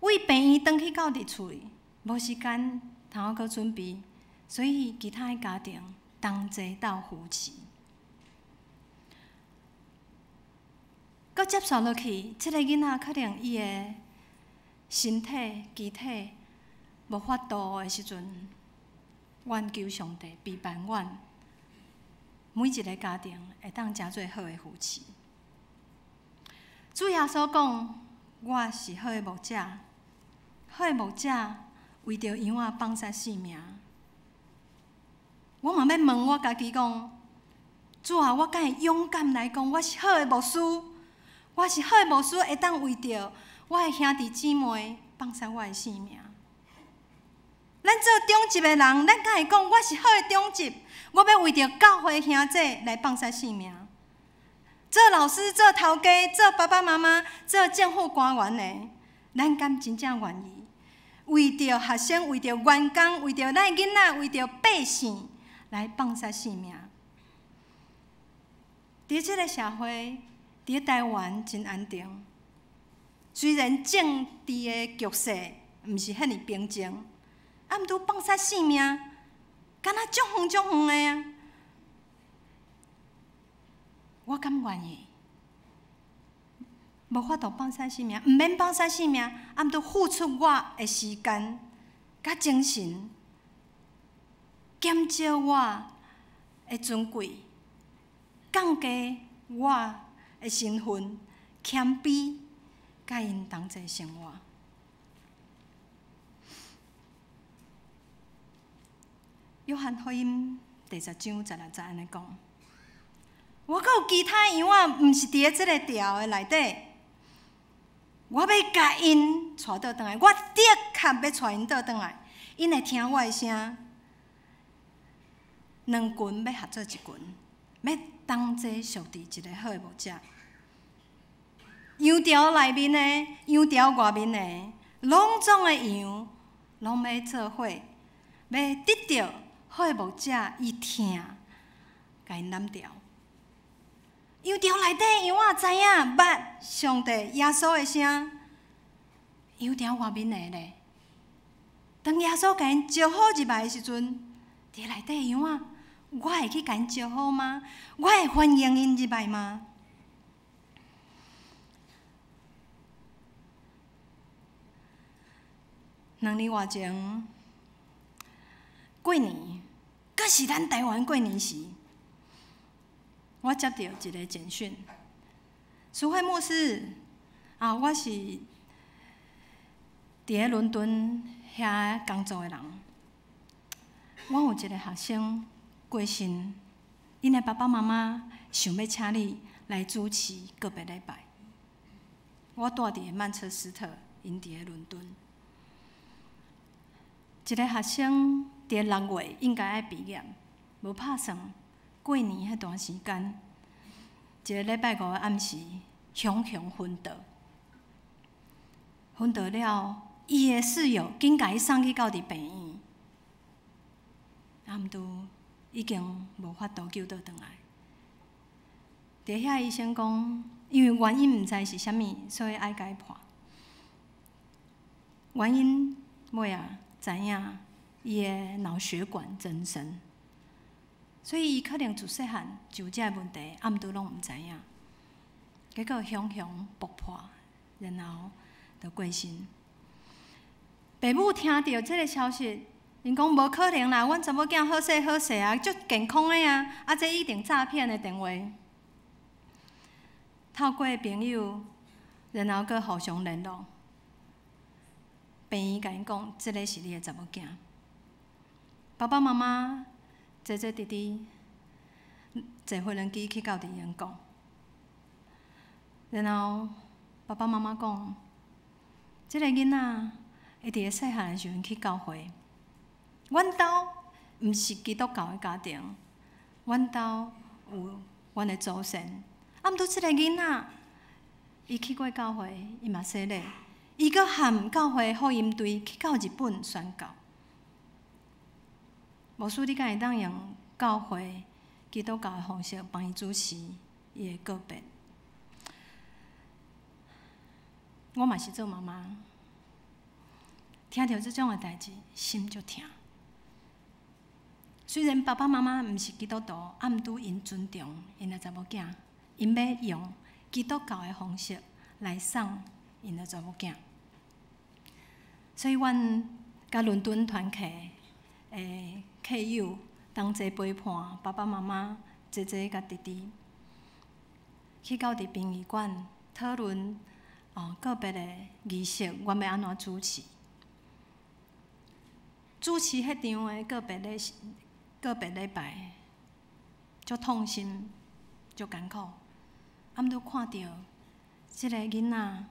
为病院转去到伫厝，无时间通好去准备，所以其他的家庭同齐斗扶持。搁接续落去，即个囡仔可能伊的身体、肢体无法度的时阵，阮求上帝陪伴阮，每一个家庭会当诚做好的扶持。主耶稣讲：“我是好的牧者，好的牧者为着羊仔放下性命。”我嘛要问我家己讲：主啊，我敢会勇敢来讲，我是好的牧师？我是好的牧师，会当为着我的兄弟姊妹放下我的性命。咱做中级的人，咱敢会讲我是好的中级？我要为着教会兄弟来放下性命。做老师、做头家、做爸爸妈妈、做政府官员的，咱敢真正愿意为着学生、为着员工、为着咱囡仔、为着百姓来放下性命？伫即个社会，伫台湾真安定。虽然政治的局势毋是遐尔平静，毋拄放下性命，敢若足远的啊！我敢愿意？无法度放下性命，毋免放下性命，毋拄付出我的时间、甲精神，减少我的尊贵，降低我的身份，谦卑，甲因同齐生活。约翰福音第10章16节安尼讲：我阁有其他羊仔，毋是伫咧即个条的内底，我要甲因带倒转来。我的确要带因倒转来，因会听我的声。两群要合做一群，要同齐属伫一个好的牧者。羊条内面的，羊条外面的，拢总的羊，拢要做伙，要得到好的牧者伊听，甲因揽调。羊条内底羊仔知影捌上帝耶稣的声，羊条外面的咧，当耶稣甲因招好入来的时阵，伫内底羊仔，我会去甲因招好吗？我会欢迎因入来吗？2年外前，过年，阁是咱台湾过年时，我接到一个简讯，苏慧牧师啊，我是伫咧伦敦遐工作的人。我有一个学生过身，因的爸爸妈妈想要请你来主持告别礼拜。我住伫曼彻斯特，因伫咧伦敦。一个学生伫6月应该爱毕业，无拍算过年迄段时间，一个礼拜5的暗时，熊昏倒。昏倒了，伊的室友紧甲伊送去到伫病院，毋拄已经无法度救倒转来。伫遐医生讲，因为原因毋知是啥物，所以爱解剖。原因尾啊知影伊的脑血管增生，所以伊可能自细汉就有这个问题，毋拄拢毋知影。结果熊爆破，然后就过身。爸母听到这个消息，因讲无可能啦，阮查某囝好势好势啊，足健康的啊，啊这一定诈骗的电话。透过朋友，然后佮互相联络，病院甲因讲，即个是你的查某囝。爸爸妈妈坐坐直直，坐飞轮机去到医院讲，然后爸爸妈妈讲，即个囡仔会伫个细汉的时阵去教会。阮兜毋是基督教的家庭，阮兜有阮的祖先。啊，毋过即个囡仔，伊去过教会，伊嘛洗礼，伊阁含教会福音队去到日本宣教。无输你敢会当用教会基督教的方式帮伊主持伊的告别？我嘛是做妈妈，听到即种的代志，心就痛。虽然爸爸妈妈毋是基督徒，啊，毋过因尊重因的查某囝，因要用基督教的方式来送因的查某囝。所以，阮甲伦敦团契诶契友同齐陪伴爸爸妈妈坐坐甲弟弟，去到伫殡仪馆讨论告别的仪式，阮要安怎主持？主持迄场的告别礼拜，足痛心，足艰苦。啊，毋过看到即个囡仔，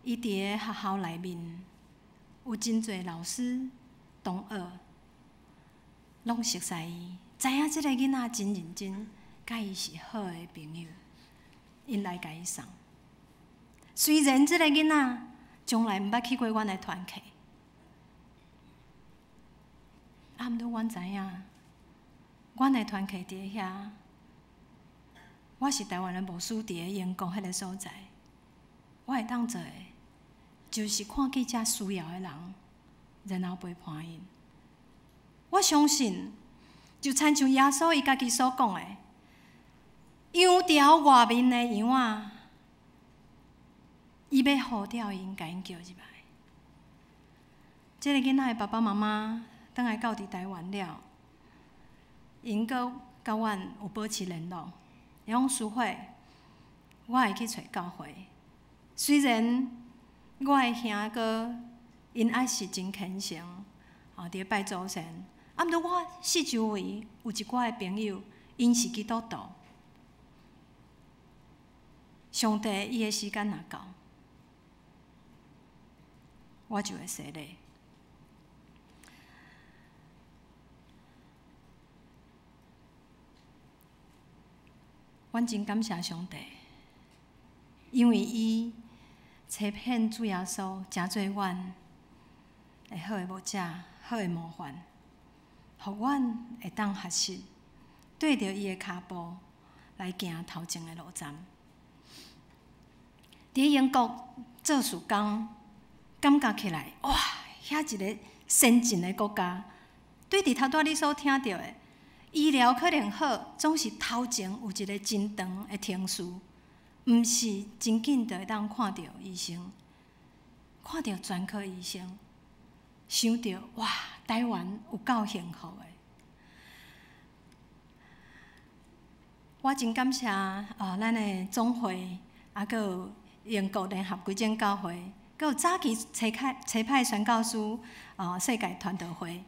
伊伫个学校内面有真侪老师、同学，拢熟悉伊，知影即个囡仔真认真，甲伊是好的朋友，因来甲伊送。虽然即个囡仔从来毋捌去过阮的团契。啊，毋过阮知影，阮的团契伫遐，我是台湾的牧师，伫个英国迄个所在，我会当做的，就是看见遮需要的人，然后陪伴因。我相信，就亲像耶稣伊家己所讲的，羊条外面的羊仔，伊要呼召因，甲因叫入来。即个囡仔的爸爸妈妈倒来到伫台湾了，因阁甲阮有保持联络。伊讲师伙，我会去找教会。虽然我的兄哥因爱是真虔诚，伫拜祖先，啊，毋过我四周围有一寡的朋友，因是基督徒。上帝伊的时间若到，我就会洗礼。阮真感谢上帝，因为伊差遣主耶稣，真做阮的好的牧者、好的模范，互阮会当学习，对着伊的脚步来行头前的路站。伫英国做事工，感觉起来哇，遐一个先进的国家，对伫头拄你所听到的。医疗可能好，总是头前有一个真长的程序，毋是真紧就会当看到医生，看到专科医生，想到哇，台湾有够幸福的。我真感谢咱的总会，还有英国联合规正教会，还有早期差派宣教师世界传道会，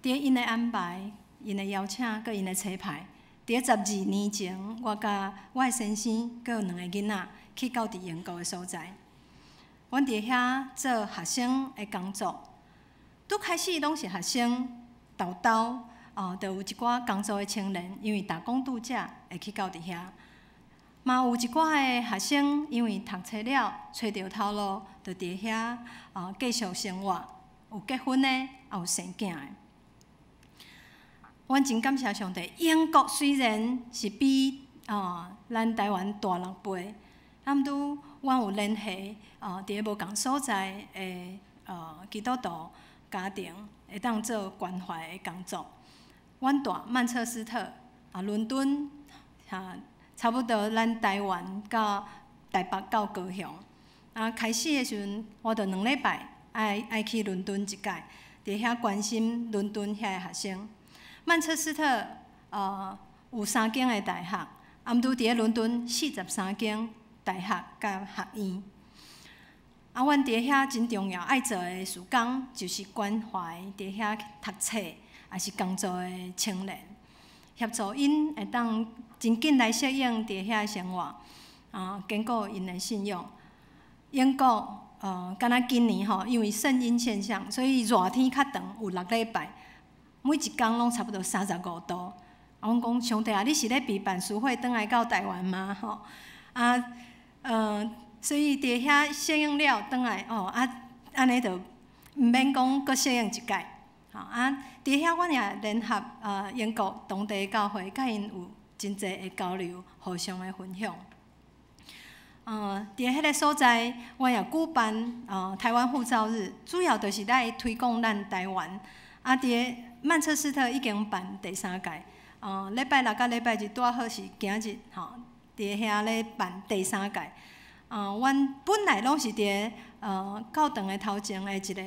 伫因的安排。因的邀请，佮因的车牌，伫12年前，我甲我的先生，佮有2个囡仔，去到伫英国的所在。阮伫遐做学生的工作，拄开始拢是学生，豆就有一寡工作的青年，因为打工度假会去到伫遐。嘛有一寡的学生，因为读册了，找着头路，就伫遐继续生活，有结婚的，也有生囝的。阮真感谢上帝，英国虽然是比咱台湾大6倍，啊，毋过阮有联系伫个无共所在的基督徒家庭，会当做关怀的工作。阮住曼彻斯特伦敦差不多咱台湾到台北到高雄。开始的时阵，我着2礼拜爱去伦敦一届。伫遐关心伦敦遐个学生。曼彻斯特有3间个大学，毋拄伫咧伦敦43间大学甲学院。阮伫遐真重要爱做的事工，就是关怀伫遐读册也是工作的青年，协助因会当真紧来适应伫遐生活，坚固因的信用。英国敢若今年吼，因为圣婴现象，所以热天较长，有6礼拜，每一工拢差不多35度。阮讲上帝啊，你是咧比办事会转来到台湾吗？吼所以伫遐适应了转来安尼就毋免讲搁适应一届。伫遐阮也联合英国当地教会，甲因有真侪的交流，互相的分享。伫迄个所在，阮也举办台湾护照日，主要就是来推广咱台湾。伫曼彻斯特已经办第3届，礼拜六甲礼拜日拄好是今日伫遐咧办第3届。阮本来拢是伫教堂的头前的一个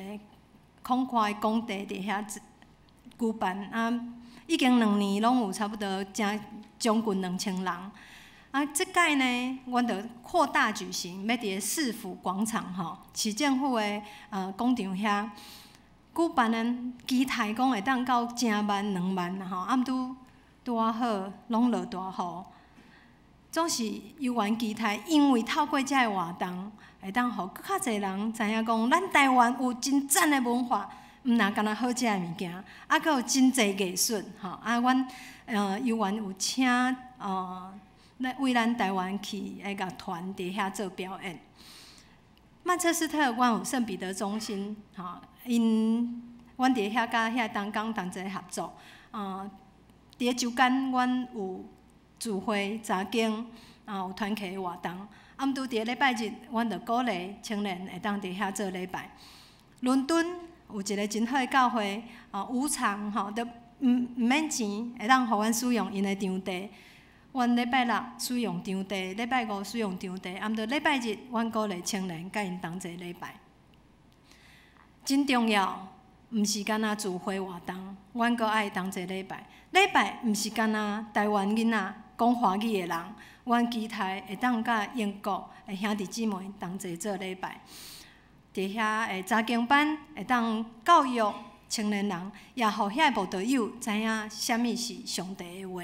空旷的工地伫遐举办，已经2年拢有差不多将近2000人。即届呢，阮就扩大举行，要伫市府广场市政府的广场遐举办的期待讲会当到10万、2万毋拄好拢落大雨。总是犹原期待，因为透过遮个活动，会当互更较侪人知影讲，咱台湾有真赞的文化，毋但干那好食的物件，佫有真侪艺术阮犹原有请为咱台湾去的乐团伫遐做表演。曼彻斯特阮有圣彼得中心阮伫遐甲遐同工同齐合作。伫咧周间，阮有聚会、查经，有团契活动。毋拄伫咧礼拜日，阮就鼓励青年会当伫遐做礼拜。伦敦有一个真好的教会，无偿都毋免钱，会当互阮使用因的场地。阮礼拜六使用场地，礼拜5使用场地，毋礼拜日，阮鼓励青年甲因同齐礼拜。真重要，毋是干那聚会活动，阮阁爱同齐礼拜。礼拜毋是干那台湾囡仔讲华语的人，阮期待会当甲英国的兄弟姊妹同齐做礼拜。伫遐的查经班会当教育青年人，也互遐的慕道友知影啥物是上帝的话。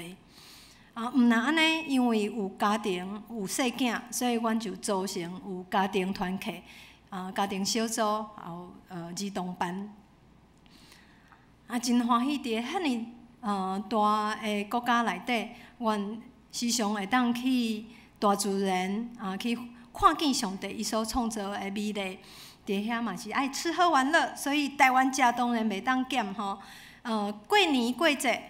毋但安尼，因为有家庭有细囝，所以阮就组成有家庭团契、家庭小组，也有儿童班。真欢喜伫遐尼大个国家内底，阮时常会当去大自然去看见上帝伊所创造的美丽。伫遐嘛是爱吃喝玩乐，所以台湾食当然袂当减吼。过年过节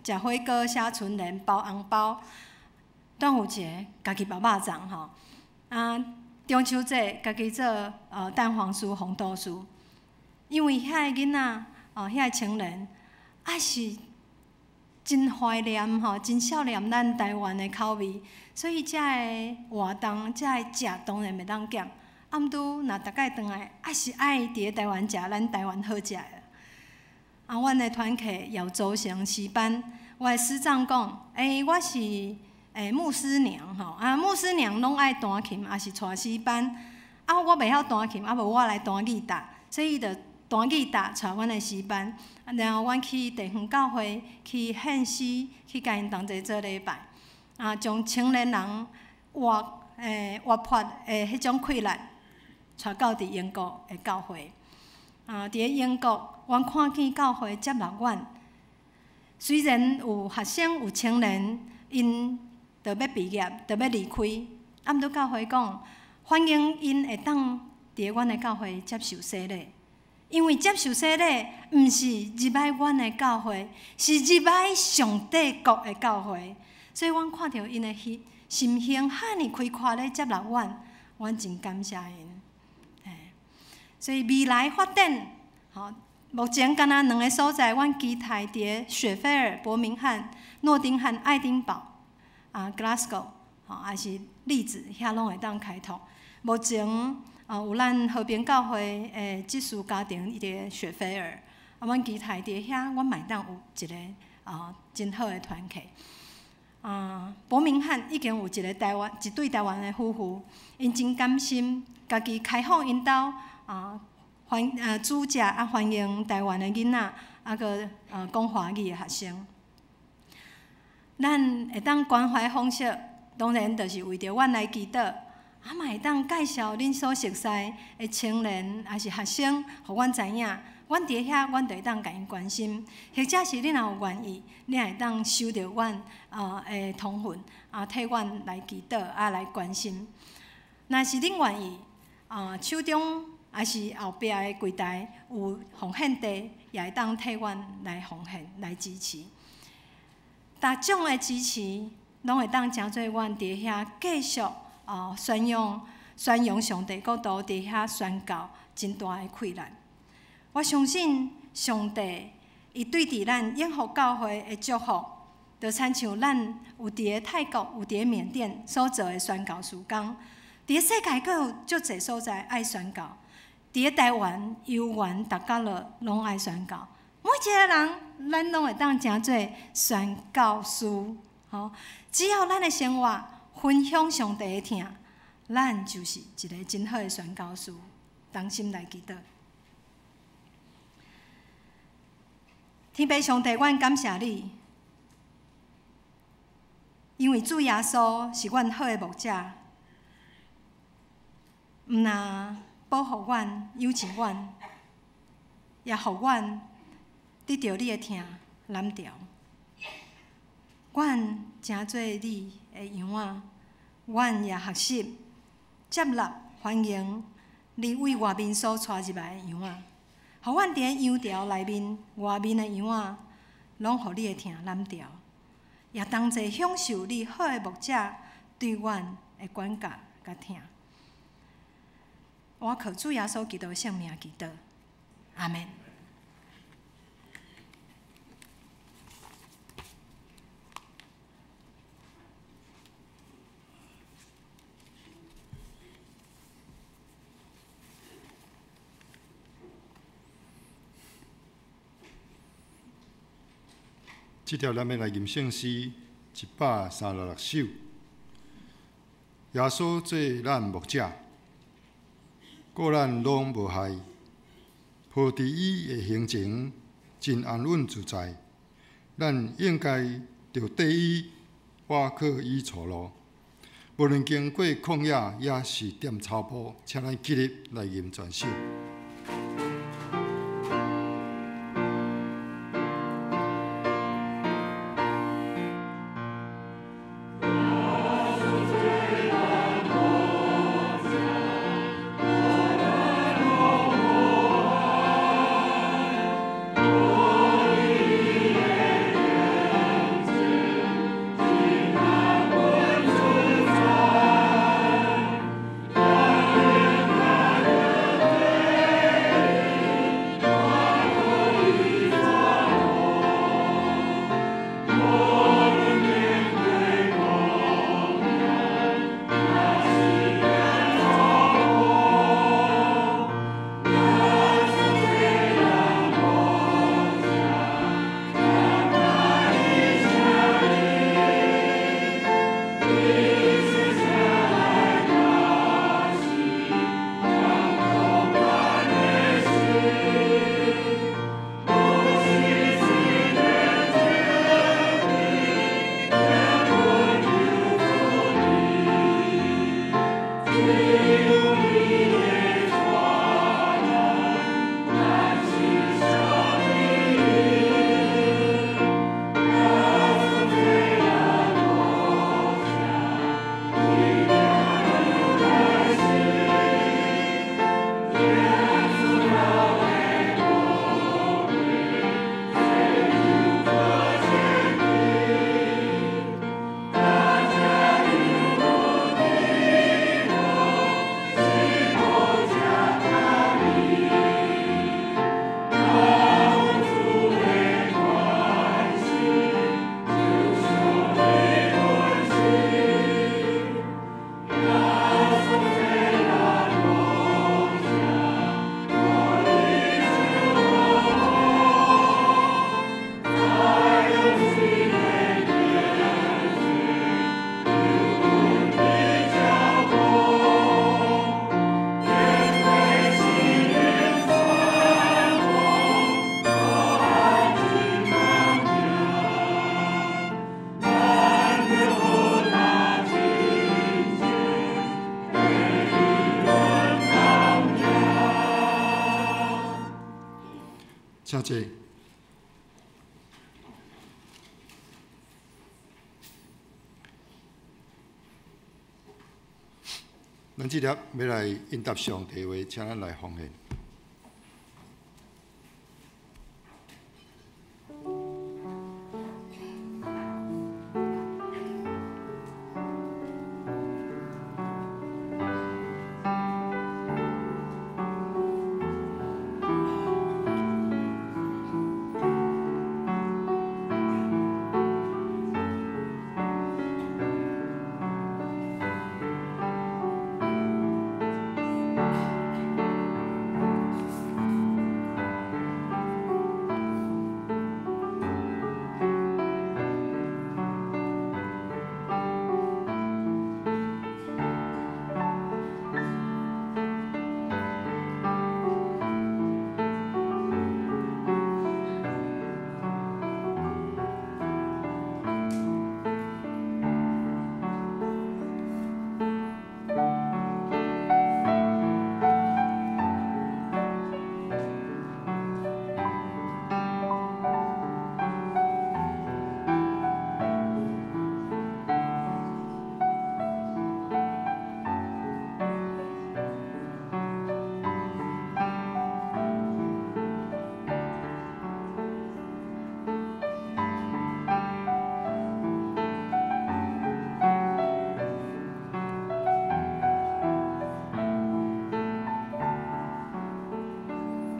食火锅、写春联、包红包。端午节家己包肉粽吼。中秋节家己做蛋黄酥、红豆酥。因为遐个囡仔遐个青年，是真怀念真少念咱台湾的口味，所以遮个活动、遮个食当然袂当减。毋拄若逐摆转来，是爱伫咧台湾食咱台湾好食的。阮的团契也有组成诗班，我的师长讲，我是牧师娘牧师娘拢爱弹琴，也是带诗班。我袂晓弹琴，无我来弹吉他，所以就弹吉他带阮的诗班。然后阮去地方教会去献诗，去甲因同齐做礼拜。将青年人活泼的迄种快乐，带到伫英国的教会。伫咧英国，阮看见教会接纳阮。虽然有学生有青年，因就要毕业，就要离开，毋拄教会讲，欢迎因会当伫阮的教会接受洗礼。因为接受洗礼，毋是入来阮的教会，是入来上帝国的教会。所以阮看到因的心胸遐尼开阔咧接纳阮真感谢因。所以未来发展，目前敢若2个所在，阮期待伫咧雪菲尔、伯明翰、诺丁汉、爱丁堡、Glasgow， 也是利兹，遐拢会当开拓。目前有咱和平教会诶寄宿家庭伊个雪菲尔，阮期待伫遐，阮嘛会当有一个真好诶团契。伯明翰已经有一对台湾诶夫妇，因真甘心，家己开放因兜煮食欢迎台湾诶囡仔，个讲华语诶学生。咱会当关怀方式，当然就是为着阮来祈祷，嘛会当介绍恁所熟悉诶青年还是学生，互阮知影。阮伫遐，阮就会当甲因关心，或者是恁若有愿意，恁会当收着阮诶通讯，替阮来祈祷来关心。若是恁愿意，手中还是后壁诶柜台有奉献地，也会当替阮来奉献来支持。逐种诶支持，拢会当诚做阮伫遐继续宣扬上帝国度伫遐宣告真大诶困难。我相信上帝，伊对伫咱永福教会的祝福，就亲像咱有伫个泰国、有伫个缅甸所做的宣告事工，伫个世界各有足侪所在爱宣告，伫个台湾、游园、逐角落拢爱宣告。每一个人，咱拢会当诚做宣告师。只要咱的生活分享上帝的听，咱就是一个真好的宣告师。同心来祈祷。天父上帝，阮感谢你，因为主耶稣是阮好的牧者，毋但保护阮、养育阮，也互阮得到你的疼揽调。阮诚做你的羊仔，阮也学习接纳、欢迎你为外面所带入来的羊仔。互阮伫个羊条内面，外面的羊仔，拢互你的疼揽调，也同齐享受你好的牧者对阮的管教甲疼。我靠主耶稣基督的圣名祈祷，阿门。这条咱要来吟圣诗136首。耶稣做咱牧者，顾咱拢无害，抱伫伊的行程真安稳自在。咱应该着缀伊，倚靠伊出路。无论经过旷野，也是踮草坡。请咱起立来吟全首。请坐。咱即粒要来应答上帝话，请咱来奉献。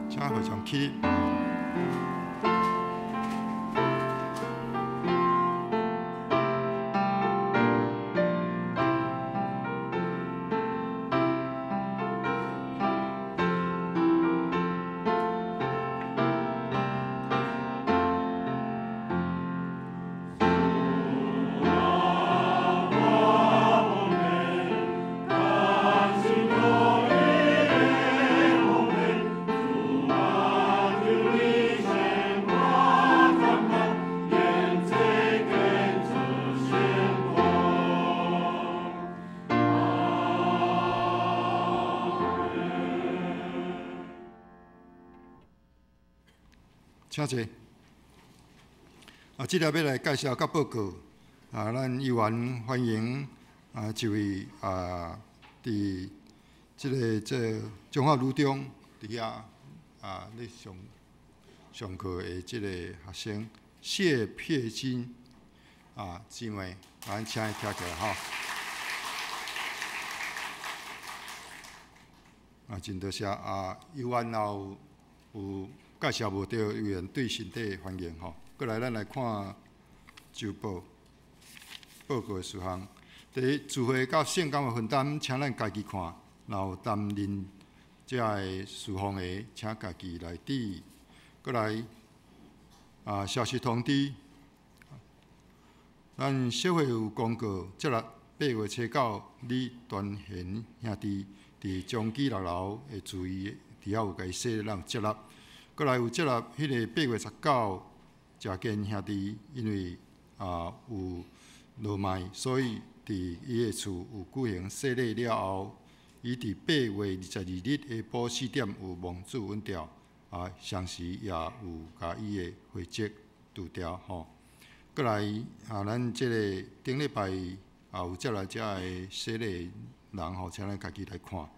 请会场起立。请坐。即个要来介绍甲报告。咱议员欢迎一位伫中华女中伫遐咧上课的即个学生谢佩金姊妹，咱请伊跳起来吼。真多谢议员有介绍无到议员对身体欢迎吼。过来，咱来看周报告的事项。第一，自费甲性感的分担，请咱家己看。然后担任这个事项的，请家己来指。过来消息通知，咱社会有公告，接落8月初9，李端贤兄弟伫中基6楼的注意，伫遐有甲伊说，咱有接纳。过来有接纳迄个8月19，食健兄弟因为有落麦，所以伫伊的厝有举行洗礼了后，伊伫8月22日下晡4点有望子稳调，相时也有甲伊的会籍除掉吼。过来咱即个顶礼拜有接来遮个洗礼人吼，请咱家己来看。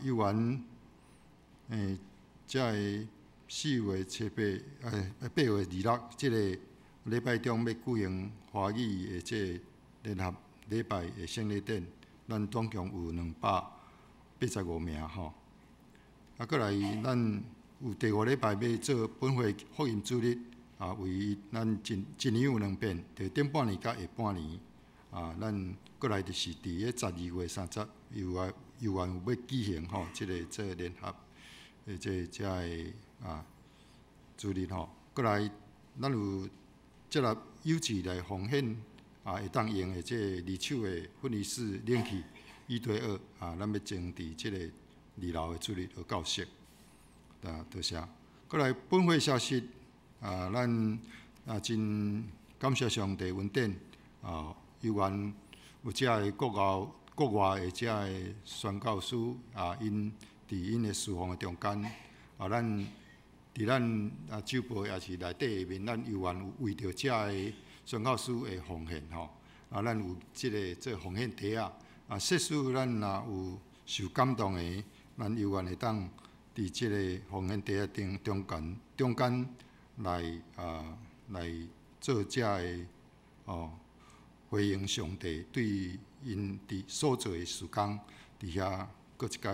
议员遮个4月初8月26，即个礼拜中要举行华语的即个联合礼拜的圣礼典，咱总共有285名吼。过来咱有第5礼拜要做本会福音主日，为咱一年有2遍，就顶半年甲下半年。咱过来就是伫个12月30，议员有要举行吼，即个联合的遮个主日吼。过来咱有接纳有志来奉献会当用的即个二手的粉仪式冷气1对2，咱要装伫即个2楼的主日和教室。多谢。过来本会消息，咱真感谢上帝恩典，议员有遮个国外的遮个宣教师，因伫因的事奉的中间，咱伫咱酒杯也是内底下面，咱犹原有为着遮个宣教师的奉献吼，咱有即个做奉献碟啊，设使咱若有受感动的，咱犹原会当伫即个奉献碟中间来做遮个回应上帝对因伫所做的事工，伫遐搁一届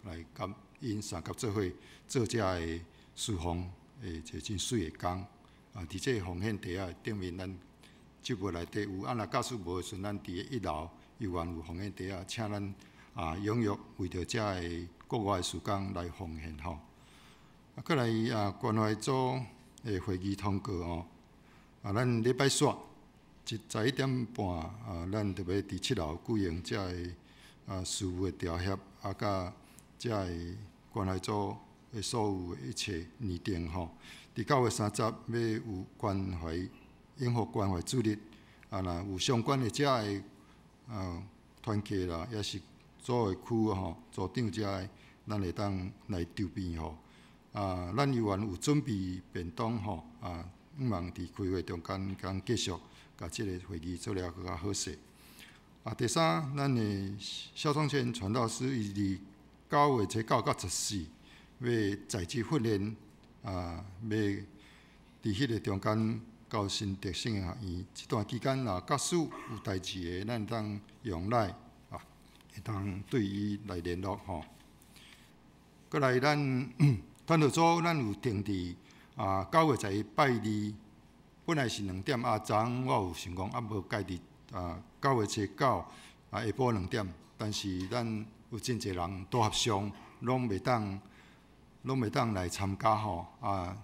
来甲因三甲做伙做遮个侍奉一个真水的工。伫即个奉献地啊顶面，咱酒杯内底有。若假使无的时阵，咱伫1楼犹原有奉献地啊，请咱踊跃为着遮个国外的事工来奉献吼。搁来关怀组的会议通过吼。咱礼拜煞11点半咱特别伫7楼举行遮个事务的调协，甲遮个关怀组的所有一切拟定吼。伫9月30要有关怀永福关怀主日，若有相关的遮个团契啦，也是组的区吼，组长遮个，咱会当来筹备吼。咱犹原有准备便当吼，毋茫伫开会中间讲继续，甲即个会议做了更较好势。第三，咱的肖创轩传道师伊伫9月9到14，要在职训练，要伫迄个中间到新德性学院。即段期间，假使有代志的，咱当用来会当对伊来联络吼。过来，咱团队组咱有定伫9月11拜2，本来是2点，昨昏我有想讲无改伫9月9下晡2点，但是咱有真侪人都合相，拢袂当来参加吼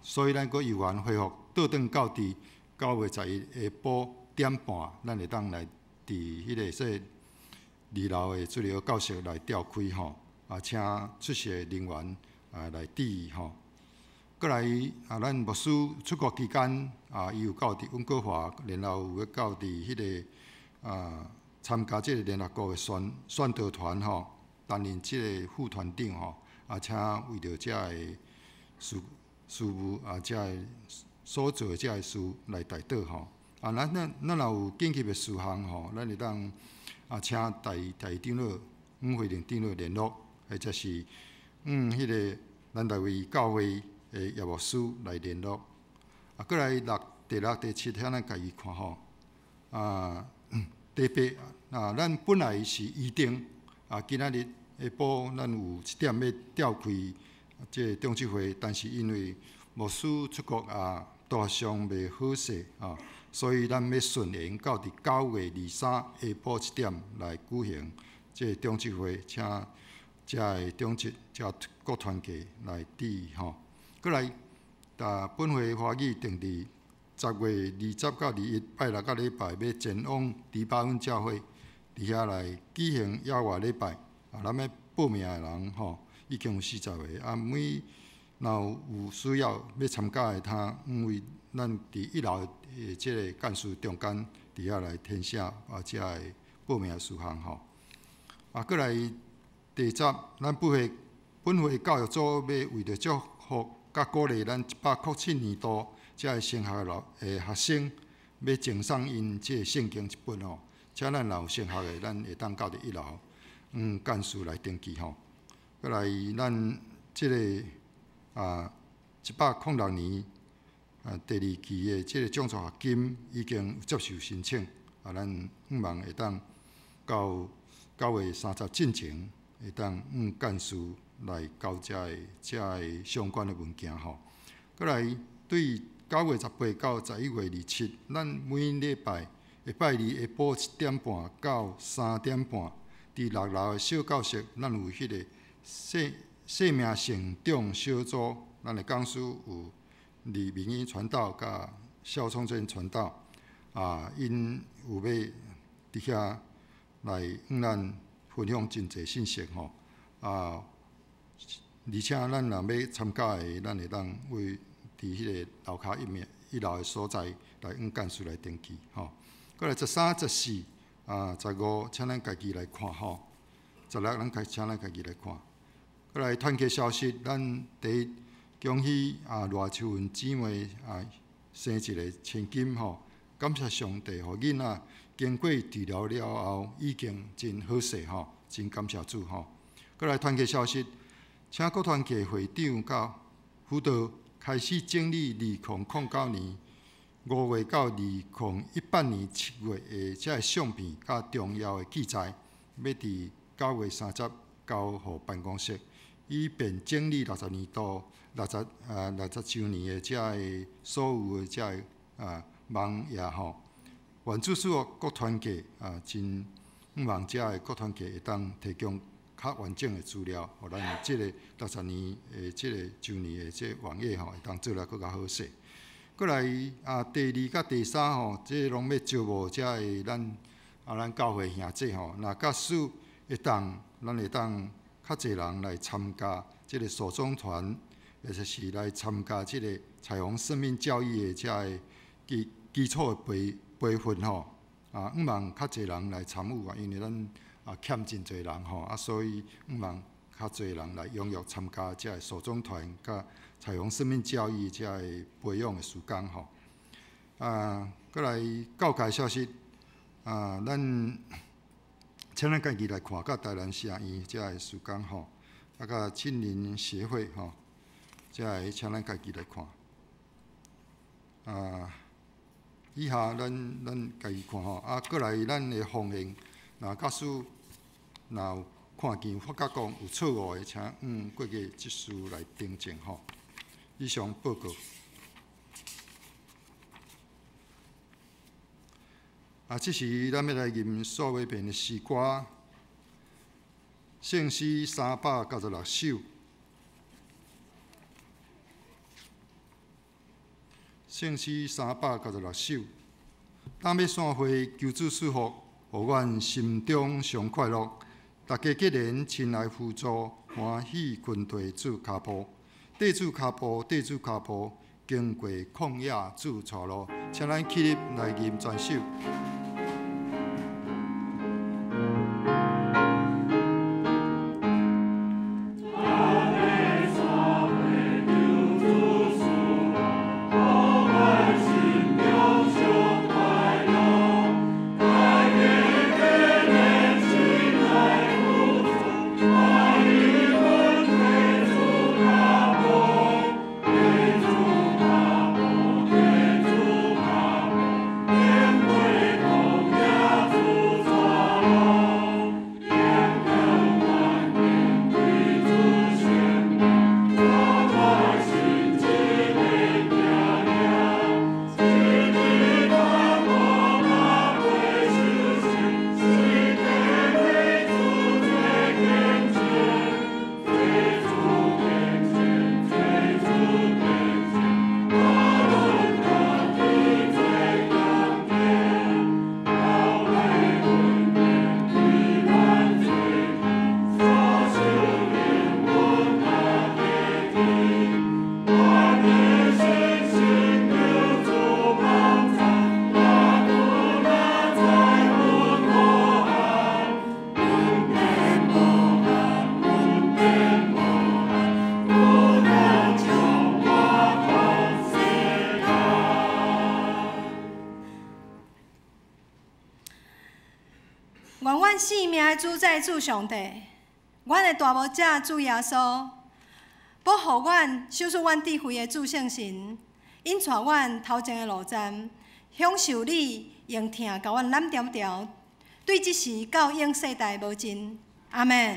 所以咱阁犹原恢复倒转到伫9月11下晡1点半，咱会当来伫迄个说2楼的主流教室来召开吼请出席的人员来致意吼。过来咱牧师出国期间伊有到伫温哥华，然后有到伫迄个参加即个联合国的宣导团吼，担任即个副团长吼请为着遮个事务遮个所做的遮个事来带导吼。咱若有紧急的事项吼，咱会当请台长老、会长长老联络，或者是迄个咱台湾教会的业务师来联络。过来第6、第7，遐咱家己看吼。第8咱本来是预定今仔日下晡咱有1点要召开即个中执会，但是因为牧师出国大伤袂好势所以咱要顺延到伫9月23下晡1点来举行即个中执会，请遮个中执遮各团契来致意吼。过来，本会会议定伫10月20到21拜6到礼拜要前往迪巴恩教会，伫遐来举行野外礼拜。咱要报名的人吼，已经有40个每若有需要参加的，因为咱伫1楼的即个干事中间，伫遐来填写遮个报名事项吼。过来第10，咱本会教育组要为着祝福甲鼓励咱107年度遮个升学的学生，要赠送因即个圣经一本吼。请咱若有升学的，咱会当到伫1楼，干事来登记吼。过来，咱即个106年第2期的即个奖助学金已经接受申请，咱希望会当到9月30进前，会当干事来交遮个相关的文件吼。过来，对9月18到11月27，咱每礼拜下拜2下晡1点半到3点半，伫6楼的小教室，咱有迄个生命成长小组，咱的讲师有李明义传道甲肖创轩传道，因有要伫遐来咱分享真侪信息吼，而且咱若要参加的，咱会当为伫迄个楼骹1楼的所在来干事来登记吼。过来13、14、15，请咱家己来看吼。16咱请咱家己来看。过来团契消息，咱第一恭喜赖秋云姊妹生一个千金吼！感谢上帝，互囡仔经过治疗了后，已经真好势吼，真感谢主吼。过来团契消息，请各团契会长甲辅导开始整理2009年5月到2018年7月的这相片甲重要的记载，要伫9月30交互办公室，以便整理60年度60周年的这个所有的这个网页吼。原主所各团契真希望这个各团契会当提供较完整的资料，互咱即个60年的即个周年的即个网页吼，会当做来更较好势。过来第2甲第3吼，即拢要招募即个咱教会兄弟吼，若假使会当，咱会当较侪人来参加即个守中团，或者是来参加即个彩虹生命教育的即个基础的培训吼。希望较侪人来参与因为咱欠真侪人吼，所以希望较侪人来踊跃参加即个守中团甲彩虹生命教育即个培养的时间吼。过来教界消息，咱请咱家己来看，甲台南市医即个时间吼，甲青年协会吼，即个请咱家己来看。以下咱家己看吼，过来咱的方向，若假使若有看见发觉讲有错误的，请过去技术来订正吼。以上报告。这是咱要来吟数位篇的诗歌，圣诗396首，圣诗396首。当要散会，求主赐福，互阮心中上快乐。大家结连亲来辅助，欢喜群队主脚步。地主脚步，地主脚步，经过旷野主带路。请咱起立来吟全首。愿阮性命的主宰主上帝，阮的大牧者主耶稣，保护阮，守护阮智慧的主圣神，引带阮头前的路站，享受你用疼甲阮揽条条，对即时到永世代无尽。阿门。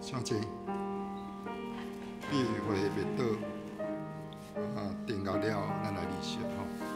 请坐，闭会灭倒，定到了，咱来离席吼。